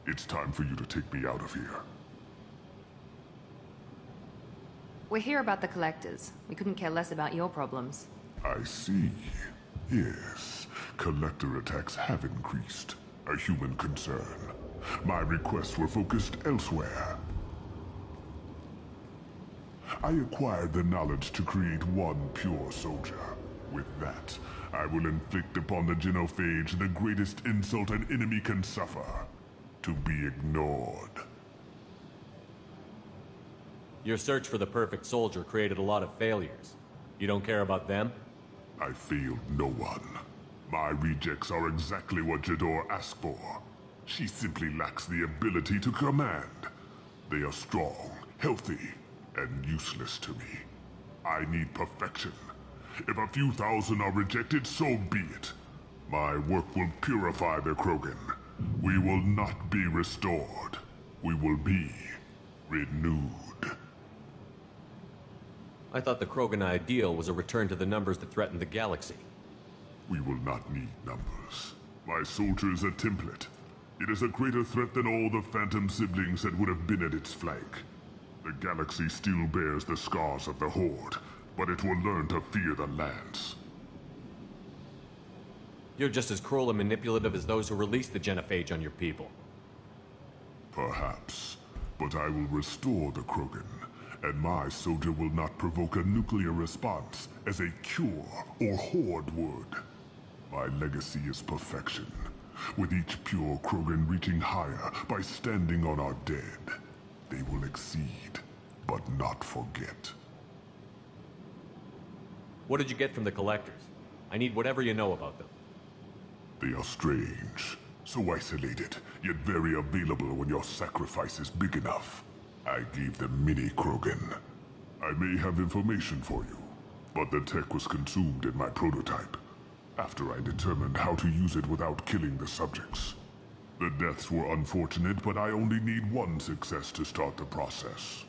It's time for you to take me out of here. We're here about the collectors. We couldn't care less about your problems. I see. Yes, collector attacks have increased. A human concern. My requests were focused elsewhere. I acquired the knowledge to create one pure soldier. With that, I will inflict upon the genophage the greatest insult an enemy can suffer. To be ignored. Your search for the perfect soldier created a lot of failures. You don't care about them? I failed no one. My rejects are exactly what Jador asked for. She simply lacks the ability to command. They are strong, healthy, and useless to me. I need perfection. If a few thousand are rejected, so be it. My work will purify the Krogan. We will not be restored. We will be renewed. I thought the Krogan ideal was a return to the numbers that threatened the galaxy. We will not need numbers. My soldier is a template. It is a greater threat than all the Phantom siblings that would have been at its flank. The galaxy still bears the scars of the Horde, but it will learn to fear the Lance. You're just as cruel and manipulative as those who released the genophage on your people. Perhaps, but I will restore the Krogan, and my soldier will not provoke a nuclear response as a cure or Horde would. My legacy is perfection, with each pure Krogan reaching higher by standing on our dead. They will exceed, but not forget. What did you get from the Collectors? I need whatever you know about them. They are strange, so isolated, yet very available when your sacrifice is big enough. I gave them mini Krogan. I may have information for you, but the tech was consumed in my prototype, after I determined how to use it without killing the subjects. The deaths were unfortunate, but I only need one success to start the process.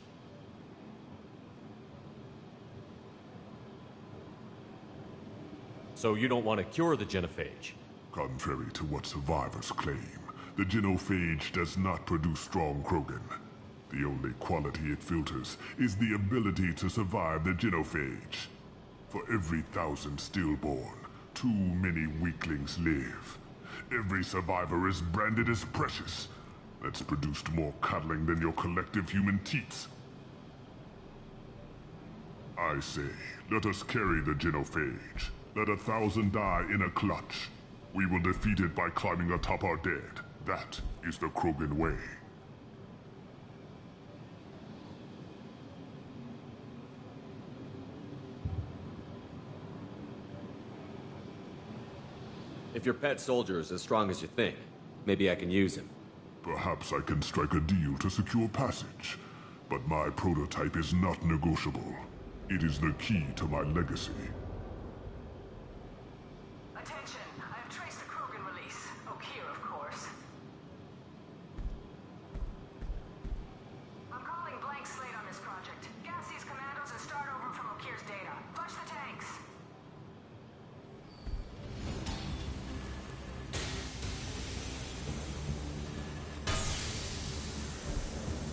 So you don't want to cure the genophage? Contrary to what survivors claim, the genophage does not produce strong Krogan. The only quality it filters is the ability to survive the genophage. For every 1,000 stillborn, too many weaklings live. Every survivor is branded as precious. That's produced more cuddling than your collective human teats. I say, let us carry the genophage. Let 1,000 die in a clutch. We will defeat it by climbing atop our dead. That is the Krogan way. If your pet soldier is as strong as you think, maybe I can use him. Perhaps I can strike a deal to secure passage. But my prototype is not negotiable. It is the key to my legacy. Attention! I have traced the Krogan release. Okeer, of course. I'm calling blank slate on this project. Gas these commandos and start over from Okeer's data. Flush the tanks!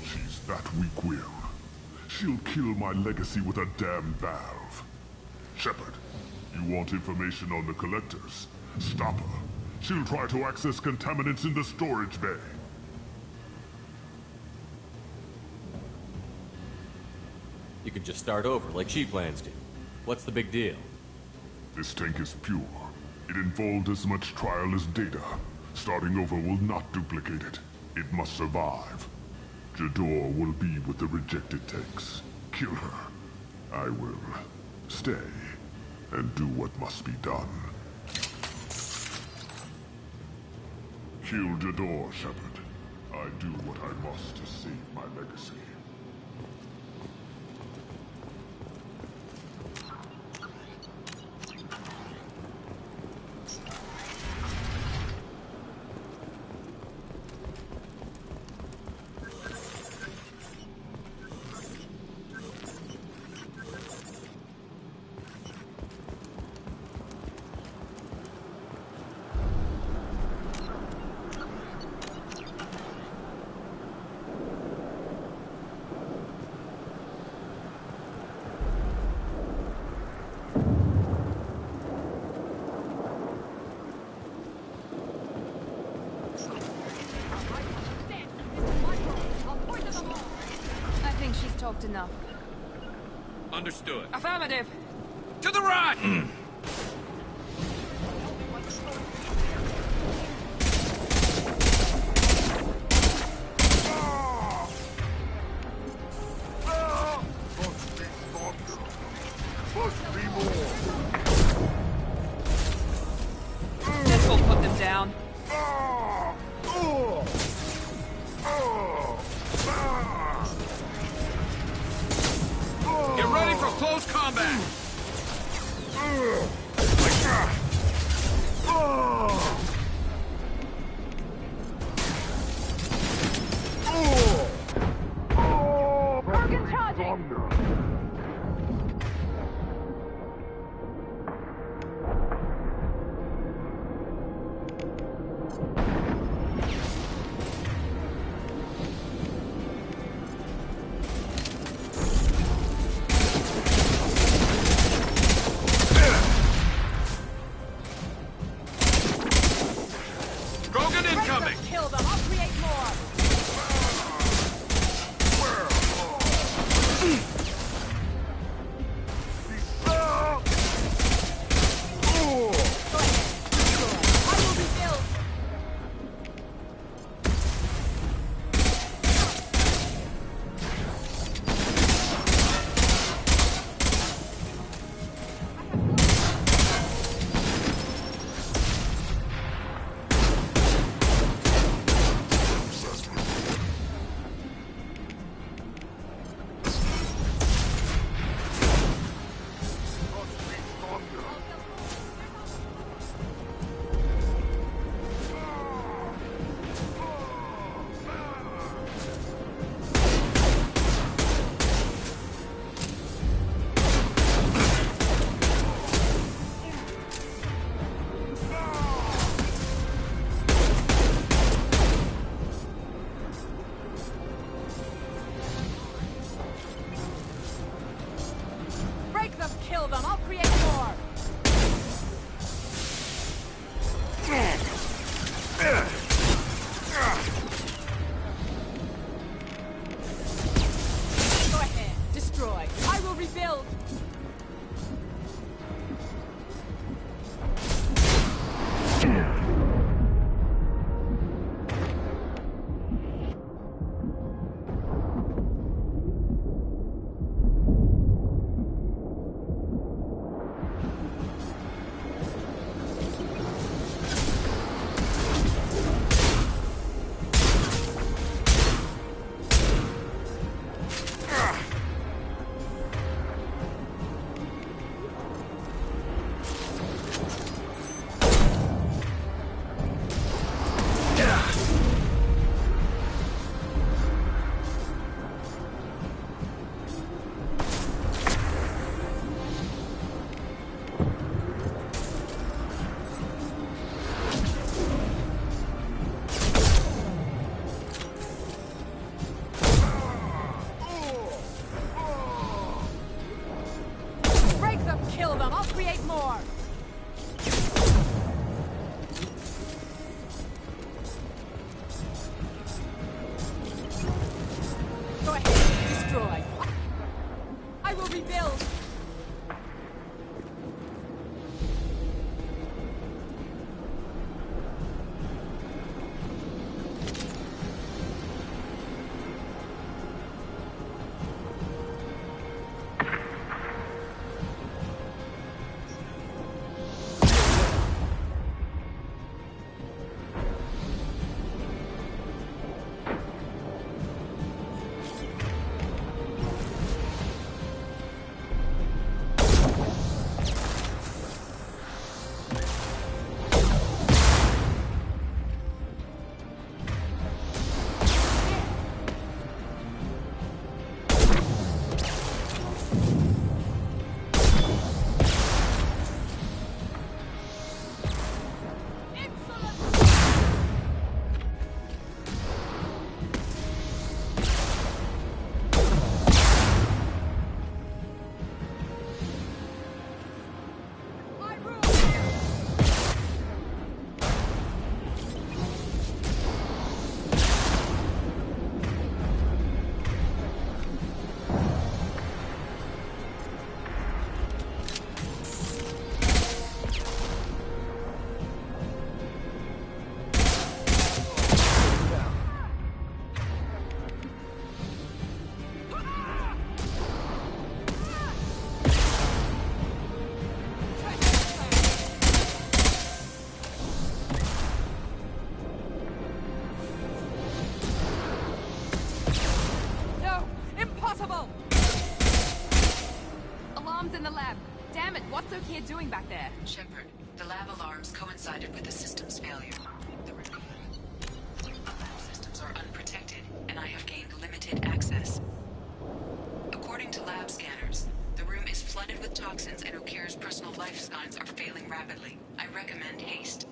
She's that weak-willed. She'll kill my legacy with a damn valve. Shepard, you want information on the Collectors? Stop her. She'll try to access contaminants in the storage bay. You could just start over, like she plans to. What's the big deal? This tank is pure. It involved as much trial as data. Starting over will not duplicate it. It must survive. Jador will be with the rejected tanks. Kill her. I will stay and do what must be done. Kill Jador, Shepard. I do what I must to save my legacy. Enough. Understood. Affirmative! To the right! close combat! Kurgan charging! Kill them, I'll create more! Kill them, I'll create more! Go ahead, destroy. I will rebuild! Kill them, I'll create more! Go ahead, destroy. I will rebuild! alarms in the lab. Damn it, what's O'Keefe doing back there? Shepard, the lab alarms coincided with the system's failure. The lab systems are unprotected, and I have gained limited access. According to lab scanners, the room is flooded with toxins and O'Keefe's personal life signs are failing rapidly. I recommend haste.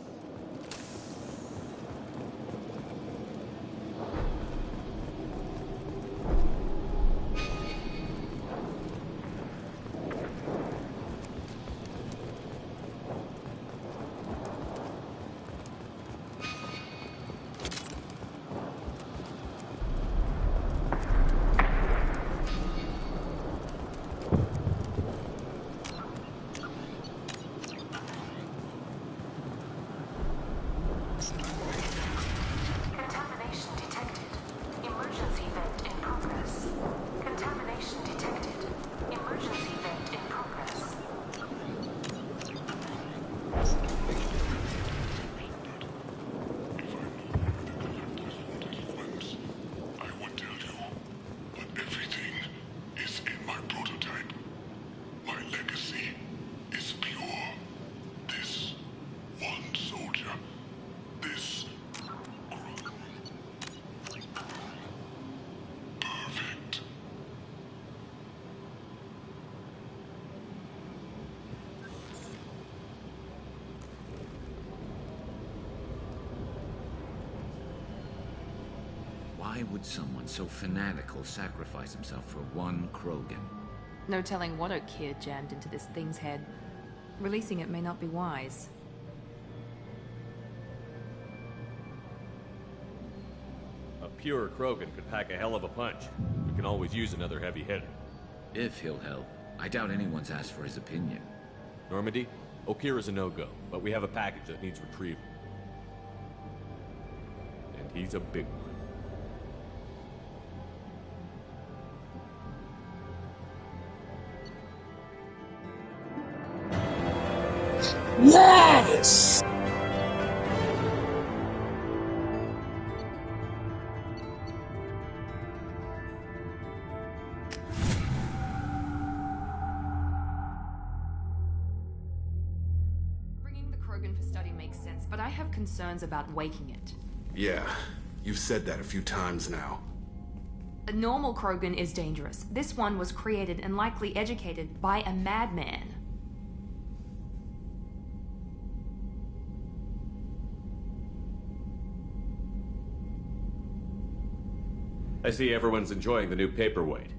Why would someone so fanatical sacrifice himself for one Krogan? No telling what O'Keefe jammed into this thing's head. Releasing it may not be wise. A pure Krogan could pack a hell of a punch. We can always use another heavy hitter. If he'll help. I doubt anyone's asked for his opinion. Normandy, O'Keefe is a no-go, but we have a package that needs retrieval. And he's a big one. Yes! Bringing the Krogan for study makes sense, but I have concerns about waking it. Yeah, you've said that a few times now. A normal Krogan is dangerous. This one was created and likely educated by a madman. I see everyone's enjoying the new paperweight.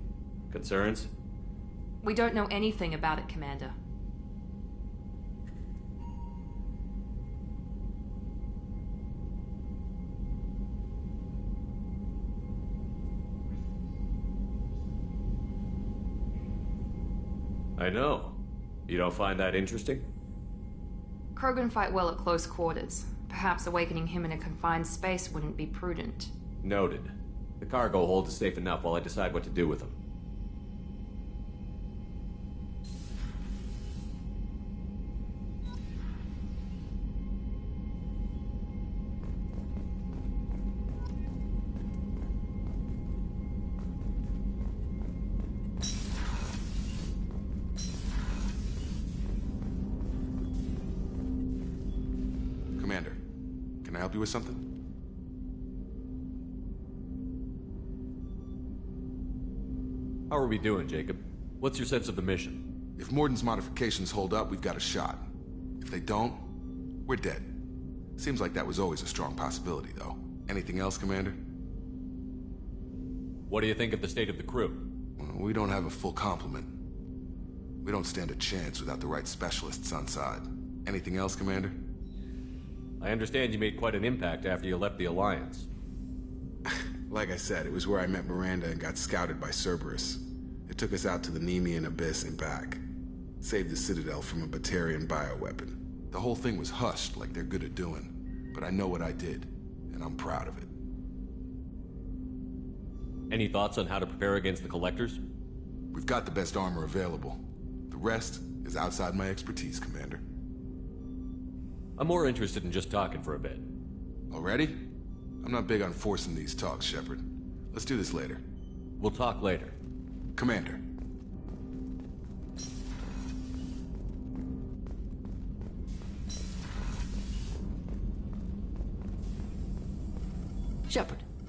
Concerns? We don't know anything about it, Commander. I know. You don't find that interesting? Krogan fight well at close quarters. Perhaps awakening him in a confined space wouldn't be prudent. Noted. The cargo hold is safe enough while I decide what to do with them. Commander, can I help you with something? How are we doing, Jacob? What's your sense of the mission? If Morden's modifications hold up, we've got a shot. If they don't, we're dead. Seems like that was always a strong possibility, though. Anything else, Commander? What do you think of the state of the crew? Well, we don't have a full complement. We don't stand a chance without the right specialists on side. Anything else, Commander? I understand you made quite an impact after you left the Alliance. Like I said, it was where I met Miranda and got scouted by Cerberus. It took us out to the Nemean Abyss and back. Saved the Citadel from a Batarian bioweapon. The whole thing was hushed like they're good at doing. But I know what I did, and I'm proud of it. Any thoughts on how to prepare against the Collectors? We've got the best armor available. The rest is outside my expertise, Commander. I'm more interested in just talking for a bit. Already? I'm not big on forcing these talks, Shepard. Let's do this later. We'll talk later. Commander.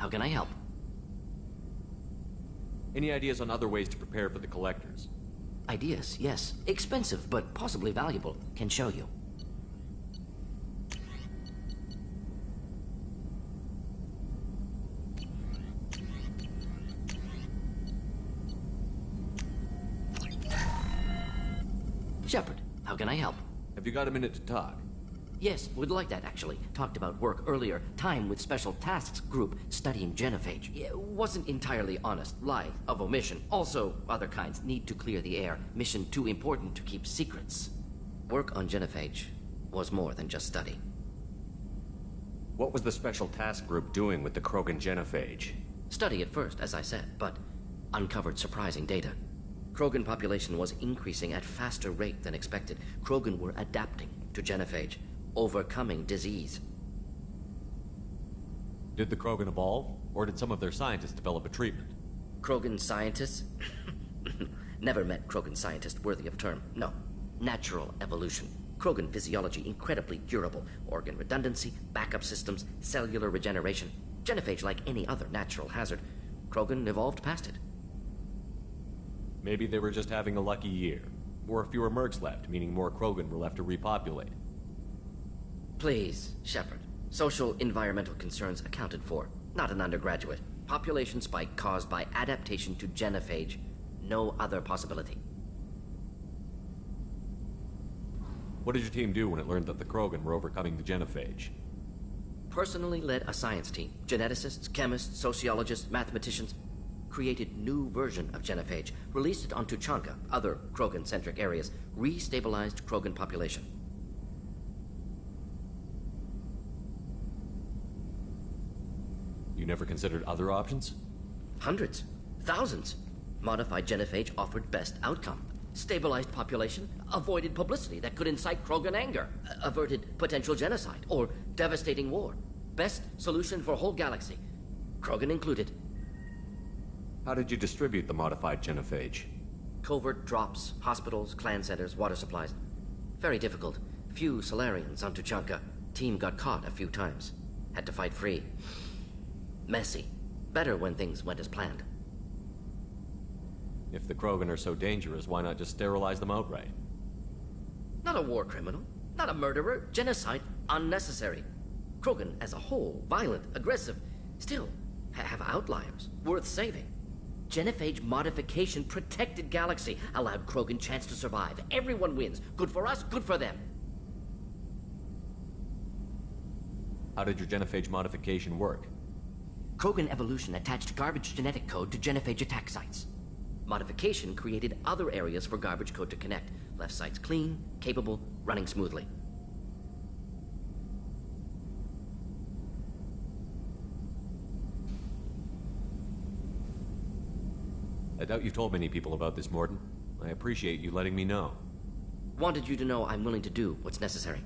How can I help? Any ideas on other ways to prepare for the collectors? Ideas, yes. Expensive, but possibly valuable. Can show you. Shepard, how can I help? Have you got a minute to talk? Yes, would like that, actually. Talked about work earlier. Time with Special Tasks Group studying genophage. Wasn't entirely honest. Lie of omission. Also, other kinds. Need to clear the air. Mission too important to keep secrets. Work on genophage was more than just study. What was the Special Task Group doing with the Krogan genophage? Study at first, as I said, but uncovered surprising data. Krogan population was increasing at faster rate than expected. Krogan were adapting to genophage, overcoming disease. Did the Krogan evolve, or did some of their scientists develop a treatment? Krogan scientists? Never met Krogan scientist worthy of term. No. Natural evolution. Krogan physiology incredibly durable. Organ redundancy, backup systems, cellular regeneration. Genophage like any other natural hazard. Krogan evolved past it. Maybe they were just having a lucky year. Or fewer mercs left, meaning more Krogan were left to repopulate. Please, Shepard. Social environmental concerns accounted for. Not an undergraduate. Population spike caused by adaptation to genophage. No other possibility. What did your team do when it learned that the Krogan were overcoming the genophage? Personally led a science team. Geneticists, chemists, sociologists, mathematicians. Created new version of genophage. Released it on Tuchanka, other Krogan-centric areas. Restabilized Krogan population. You never considered other options? Hundreds. Thousands. Modified genophage offered best outcome. Stabilized population, avoided publicity that could incite Krogan anger, averted potential genocide, or devastating war. Best solution for whole galaxy. Krogan included. How did you distribute the modified genophage? Covert drops, hospitals, clan centers, water supplies. Very difficult. Few Solarians on Tuchanka. Team got caught a few times. Had to fight free. Messy. Better when things went as planned. If the Krogan are so dangerous, why not just sterilize them outright? Not a war criminal. Not a murderer. Genocide. Unnecessary. Krogan as a whole, violent, aggressive. Still, have outliers. Worth saving. Genophage modification protected galaxy. Allowed Krogan chance to survive. Everyone wins. Good for us, good for them. How did your genophage modification work? Krogan evolution attached garbage genetic code to genophage attack sites. Modification created other areas for garbage code to connect. Left sites clean, capable, running smoothly. I doubt you've told many people about this, Morden. I appreciate you letting me know. Wanted you to know I'm willing to do what's necessary.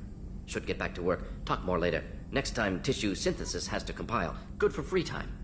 Should get back to work. Talk more later. Next time tissue synthesis has to compile. Good for free time.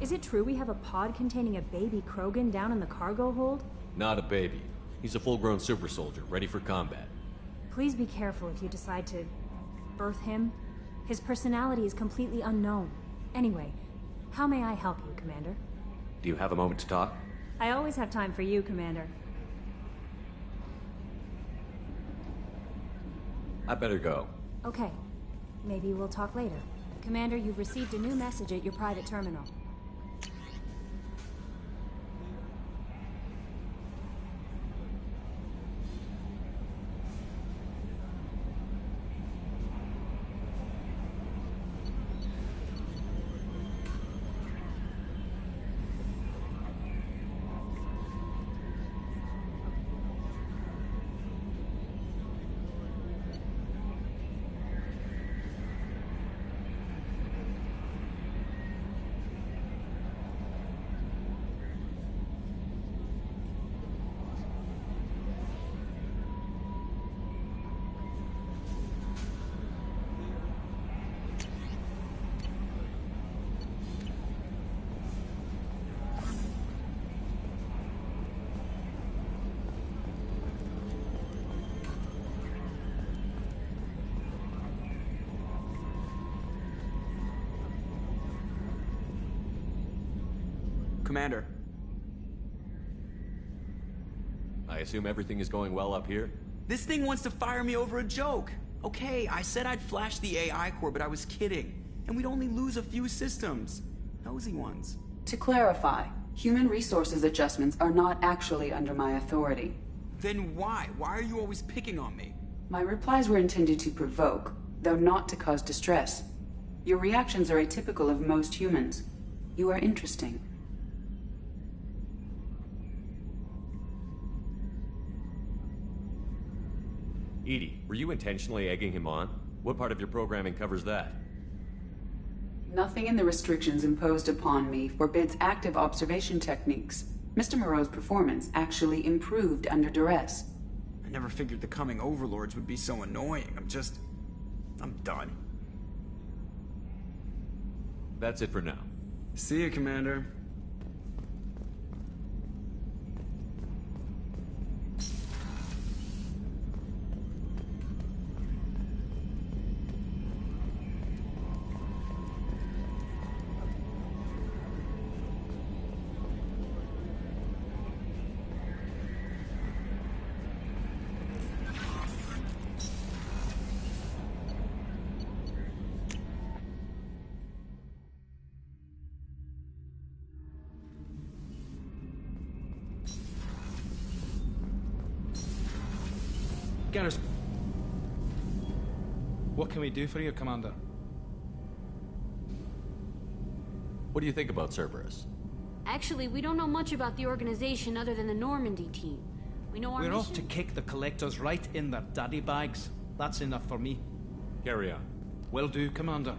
Is it true we have a pod containing a baby Krogan down in the cargo hold? Not a baby. He's a full-grown super soldier, ready for combat. Please be careful if you decide to birth him. His personality is completely unknown. Anyway, how may I help you, Commander? Do you have a moment to talk? I always have time for you, Commander. I better go. Okay. Maybe we'll talk later. Commander, you've received a new message at your private terminal. Commander. I assume everything is going well up here? This thing wants to fire me over a joke. Okay, I said I'd flash the AI core, but I was kidding. And we'd only lose a few systems. Nosy ones. To clarify, human resources adjustments are not actually under my authority. Then why? Why are you always picking on me? My replies were intended to provoke, though not to cause distress. Your reactions are atypical of most humans. You are interesting. Edie, were you intentionally egging him on? What part of your programming covers that? Nothing in the restrictions imposed upon me forbids active observation techniques. Mr. Moreau's performance actually improved under duress. I never figured the coming overlords would be so annoying. I'm done. That's it for now. See you, Commander. Garrus, what can we do for you, Commander? What do you think about Cerberus? Actually, we don't know much about the organization other than the Normandy team. We know our We're mission. off to kick the collectors right in their daddy bags. That's enough for me. Carry on. Will do, Commander.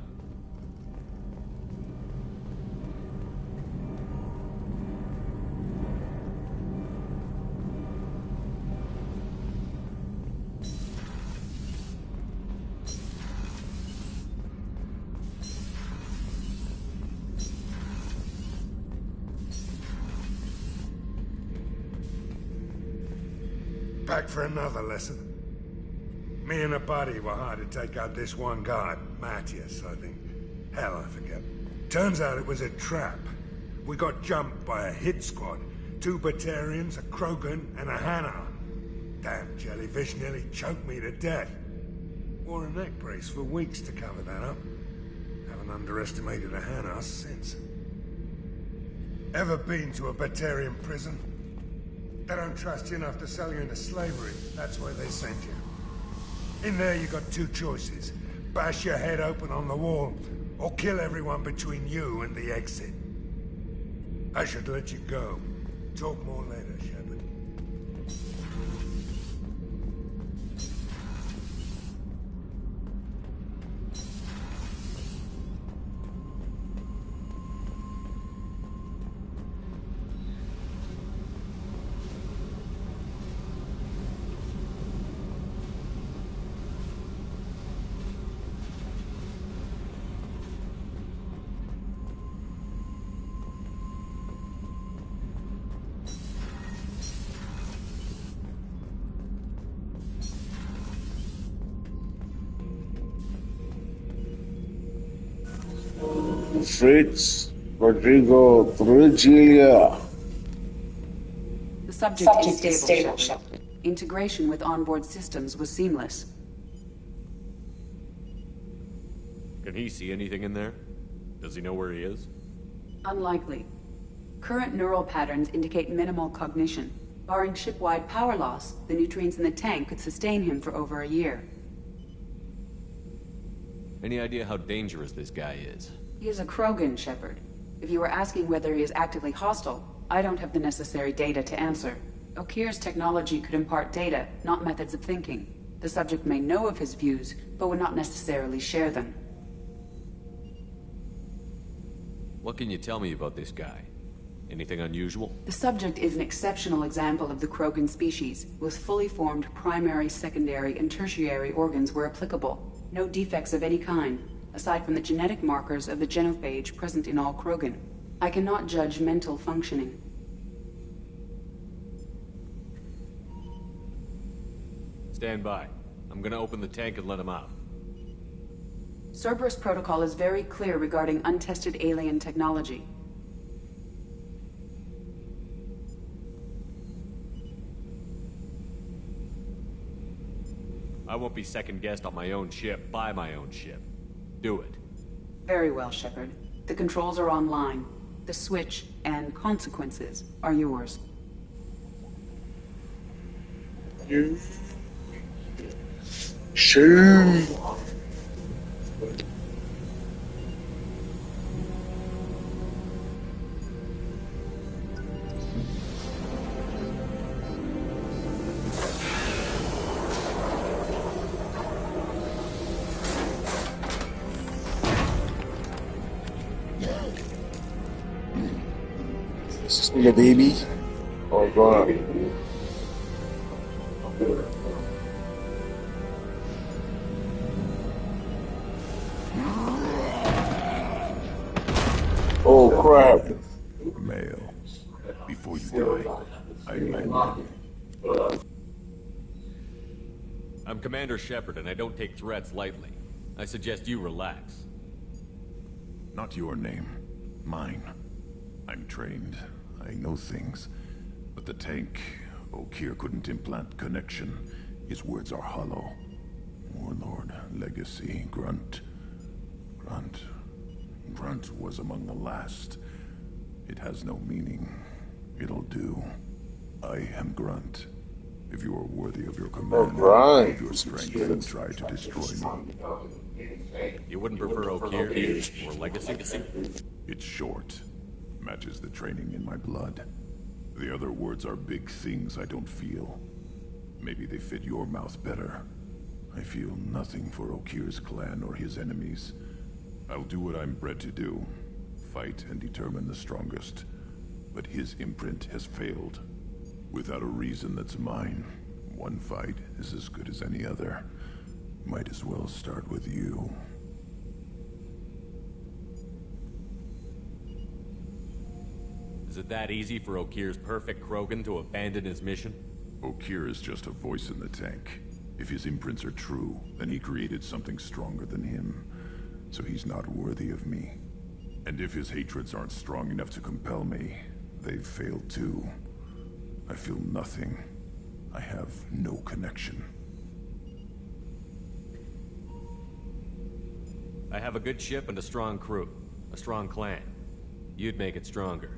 Back for another lesson. Me and a buddy were hired to take out this one guy, Matthias, I think. Hell, I forget. Turns out it was a trap. We got jumped by a hit squad. 2 Batarians, a Krogan, and a Hanar. Damn jellyfish nearly choked me to death. Wore a neck brace for weeks to cover that up. Haven't underestimated a Hanar since. Ever been to a Batarian prison? They don't trust you enough to sell you into slavery. That's why they send you. In there you got 2 choices. Bash your head open on the wall, or kill everyone between you and the exit. I should let you go. Talk more later, Shepard. Fritz, Rodrigo, Trugilia. The subject is stable, Shepard. Integration with onboard systems was seamless. Can he see anything in there? Does he know where he is? Unlikely. Current neural patterns indicate minimal cognition. Barring ship-wide power loss, the nutrients in the tank could sustain him for over a year. Any idea how dangerous this guy is? He is a Krogan, Shepard. If you were asking whether he is actively hostile, I don't have the necessary data to answer. Okir's technology could impart data, not methods of thinking. The subject may know of his views, but would not necessarily share them. What can you tell me about this guy? Anything unusual? The subject is an exceptional example of the Krogan species, with fully formed primary, secondary, and tertiary organs where applicable. No defects of any kind, aside from the genetic markers of the genophage present in all Krogan. I cannot judge mental functioning. Stand by. I'm gonna open the tank and let him out. Cerberus protocol is very clear regarding untested alien technology. won't be second-guessed on my own ship by my own ship. Do it. Very well, Shepard. The controls are online. The switch and consequences are yours. Shoot. The baby. Oh god. Oh crap. Mail. Before you die, I imagine. I'm Commander Shepard, and I don't take threats lightly. I suggest you relax. Not your name. Mine. I'm trained. I know things. But the tank, Okeer couldn't implant connection. His words are hollow. Warlord, Legacy, Grunt. Grunt was among the last. It has no meaning. It'll do. I am Grunt. If you are worthy of your command, of your strength, then try to destroy me. You wouldn't prefer Okeer or Legacy? It's short. Matches the training in my blood. The other words are big things I don't feel. Maybe they fit your mouth better. I feel nothing for Okeer's clan or his enemies. I'll do what I'm bred to do. Fight and determine the strongest. But his imprint has failed. Without a reason that's mine. One fight is as good as any other. Might as well start with you. Is it that easy for Okeer's perfect Krogan to abandon his mission? Okeer is just a voice in the tank. If his imprints are true, then he created something stronger than him. So he's not worthy of me. And if his hatreds aren't strong enough to compel me, they've failed too. I feel nothing. I have no connection. I have a good ship and a strong crew. A strong clan. You'd make it stronger.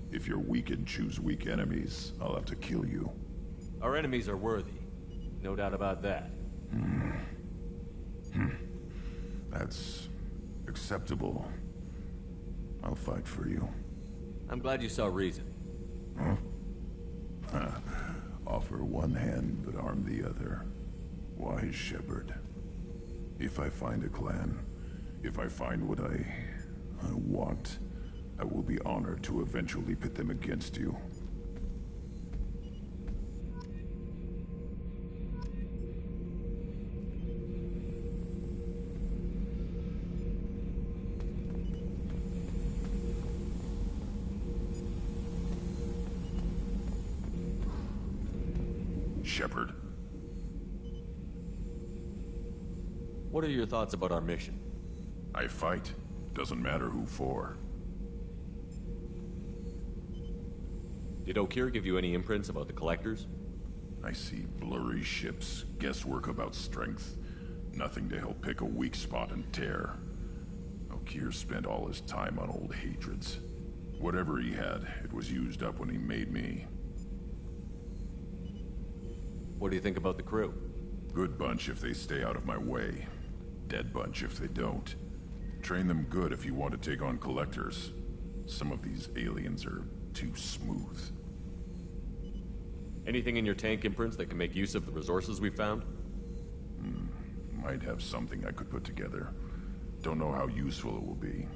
If you're weak and choose weak enemies, I'll have to kill you. Our enemies are worthy. No doubt about that. That's acceptable. I'll fight for you. I'm glad you saw reason. Huh? Offer one hand, but arm the other. Wise Shepard. If I find a clan, if I find what I want, I will be honored to eventually pit them against you. Shepard. What are your thoughts about our mission? I fight. Doesn't matter who for. Did Okeer give you any imprints about the Collectors? I see blurry ships, guesswork about strength. Nothing to help pick a weak spot and tear. Okeer spent all his time on old hatreds. Whatever he had, it was used up when he made me. What do you think about the crew? Good bunch if they stay out of my way. Dead bunch if they don't. Train them good if you want to take on Collectors. Some of these aliens are too smooth. Anything in your tank imprints that can make use of the resources we found? Might have something I could put together. Don't know how useful it will be.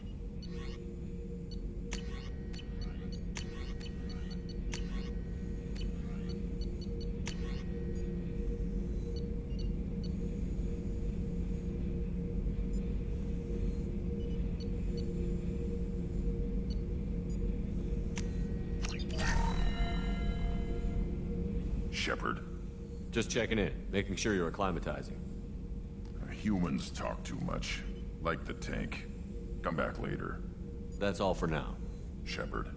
Shepard. Just checking in, making sure you're acclimatizing. Humans talk too much. Like the tank. Come back later. That's all for now. Shepard.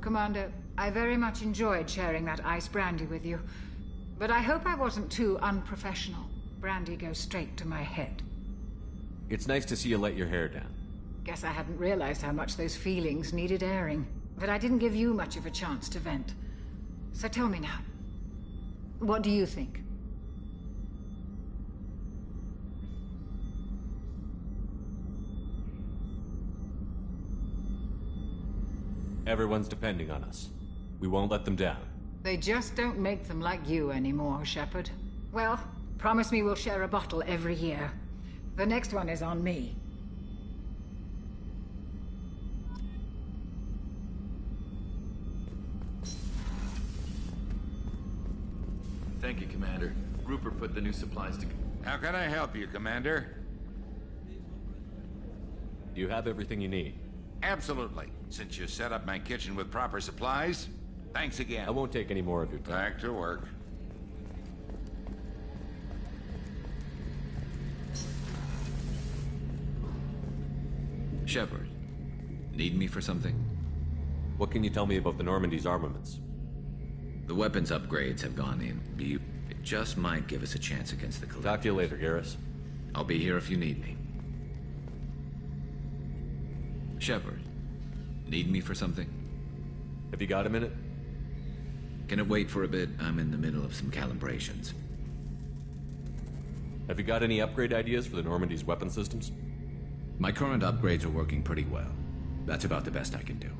Commander, I very much enjoyed sharing that ice brandy with you. But I hope I wasn't too unprofessional. Brandy goes straight to my head. It's nice to see you let your hair down. Guess I hadn't realized how much those feelings needed airing. But I didn't give you much of a chance to vent. So tell me now. What do you think? Everyone's depending on us. We won't let them down. They just don't make them like you anymore, Shepard. Well, promise me we'll share a bottle every year. The next one is on me. Thank you, Commander. Rupert put the new supplies to... How can I help you, Commander? You have everything you need. Absolutely. Since you set up my kitchen with proper supplies, thanks again. I won't take any more of your time. Back to work. Shepard, need me for something? What can you tell me about the Normandy's armaments? The weapons upgrades have gone in. It just might give us a chance against the Collectors. Talk to you later, Garrus. I'll be here if you need me. Shepard, need me for something? Have you got a minute? Can it wait for a bit? I'm in the middle of some calibrations. Have you got any upgrade ideas for the Normandy's weapon systems? My current upgrades are working pretty well. That's about the best I can do.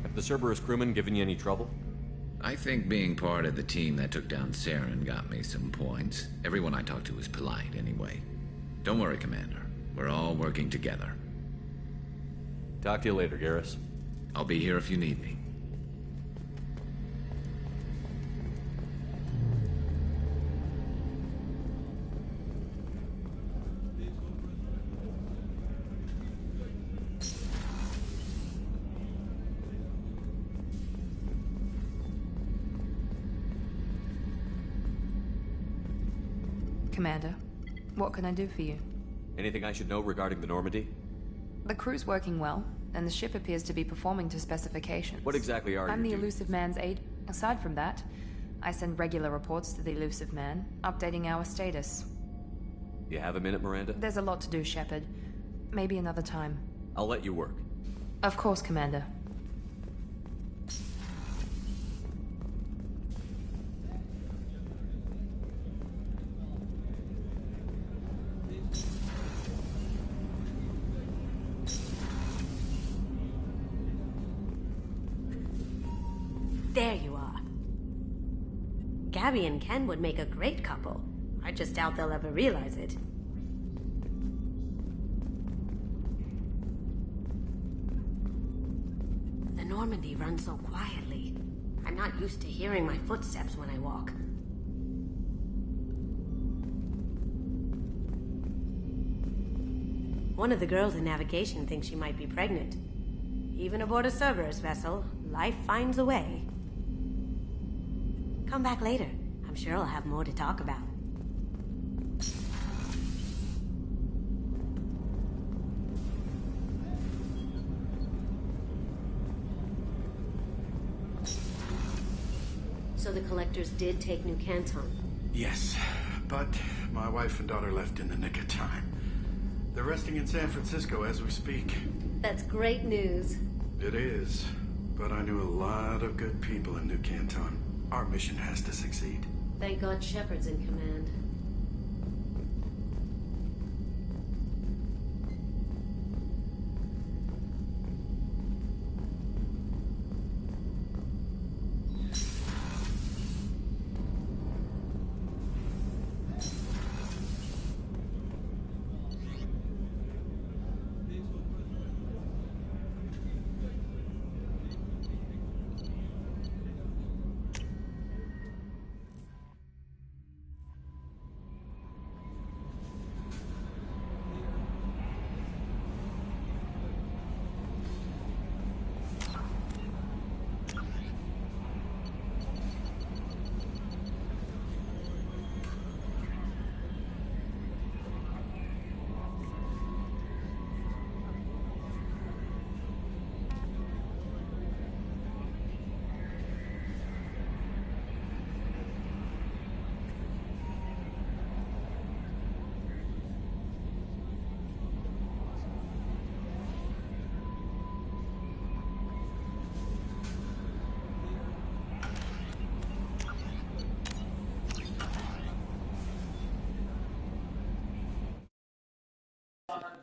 Have the Cerberus crewmen given you any trouble? I think being part of the team that took down Saren got me some points. Everyone I talked to was polite anyway. Don't worry, Commander. We're all working together. Talk to you later, Garrus. I'll be here if you need me. Commander, what can I do for you? Anything I should know regarding the Normandy? The crew's working well, and the ship appears to be performing to specifications. What exactly are you? I'm the Elusive Man's aide. Aside from that, I send regular reports to the Elusive Man, updating our status. You have a minute, Miranda? There's a lot to do, Shepard. Maybe another time. I'll let you work. Of course, Commander. There you are. Gabby and Ken would make a great couple. I just doubt they'll ever realize it. The Normandy runs so quietly. I'm not used to hearing my footsteps when I walk. One of the girls in navigation thinks she might be pregnant. Even aboard a Cerberus vessel, life finds a way. Come back later. I'm sure I'll have more to talk about. So the Collectors did take New Canton? Yes, but my wife and daughter left in the nick of time. They're resting in San Francisco as we speak. That's great news. It is, but I knew a lot of good people in New Canton. Our mission has to succeed. Thank God Shepard's in command.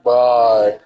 Bye.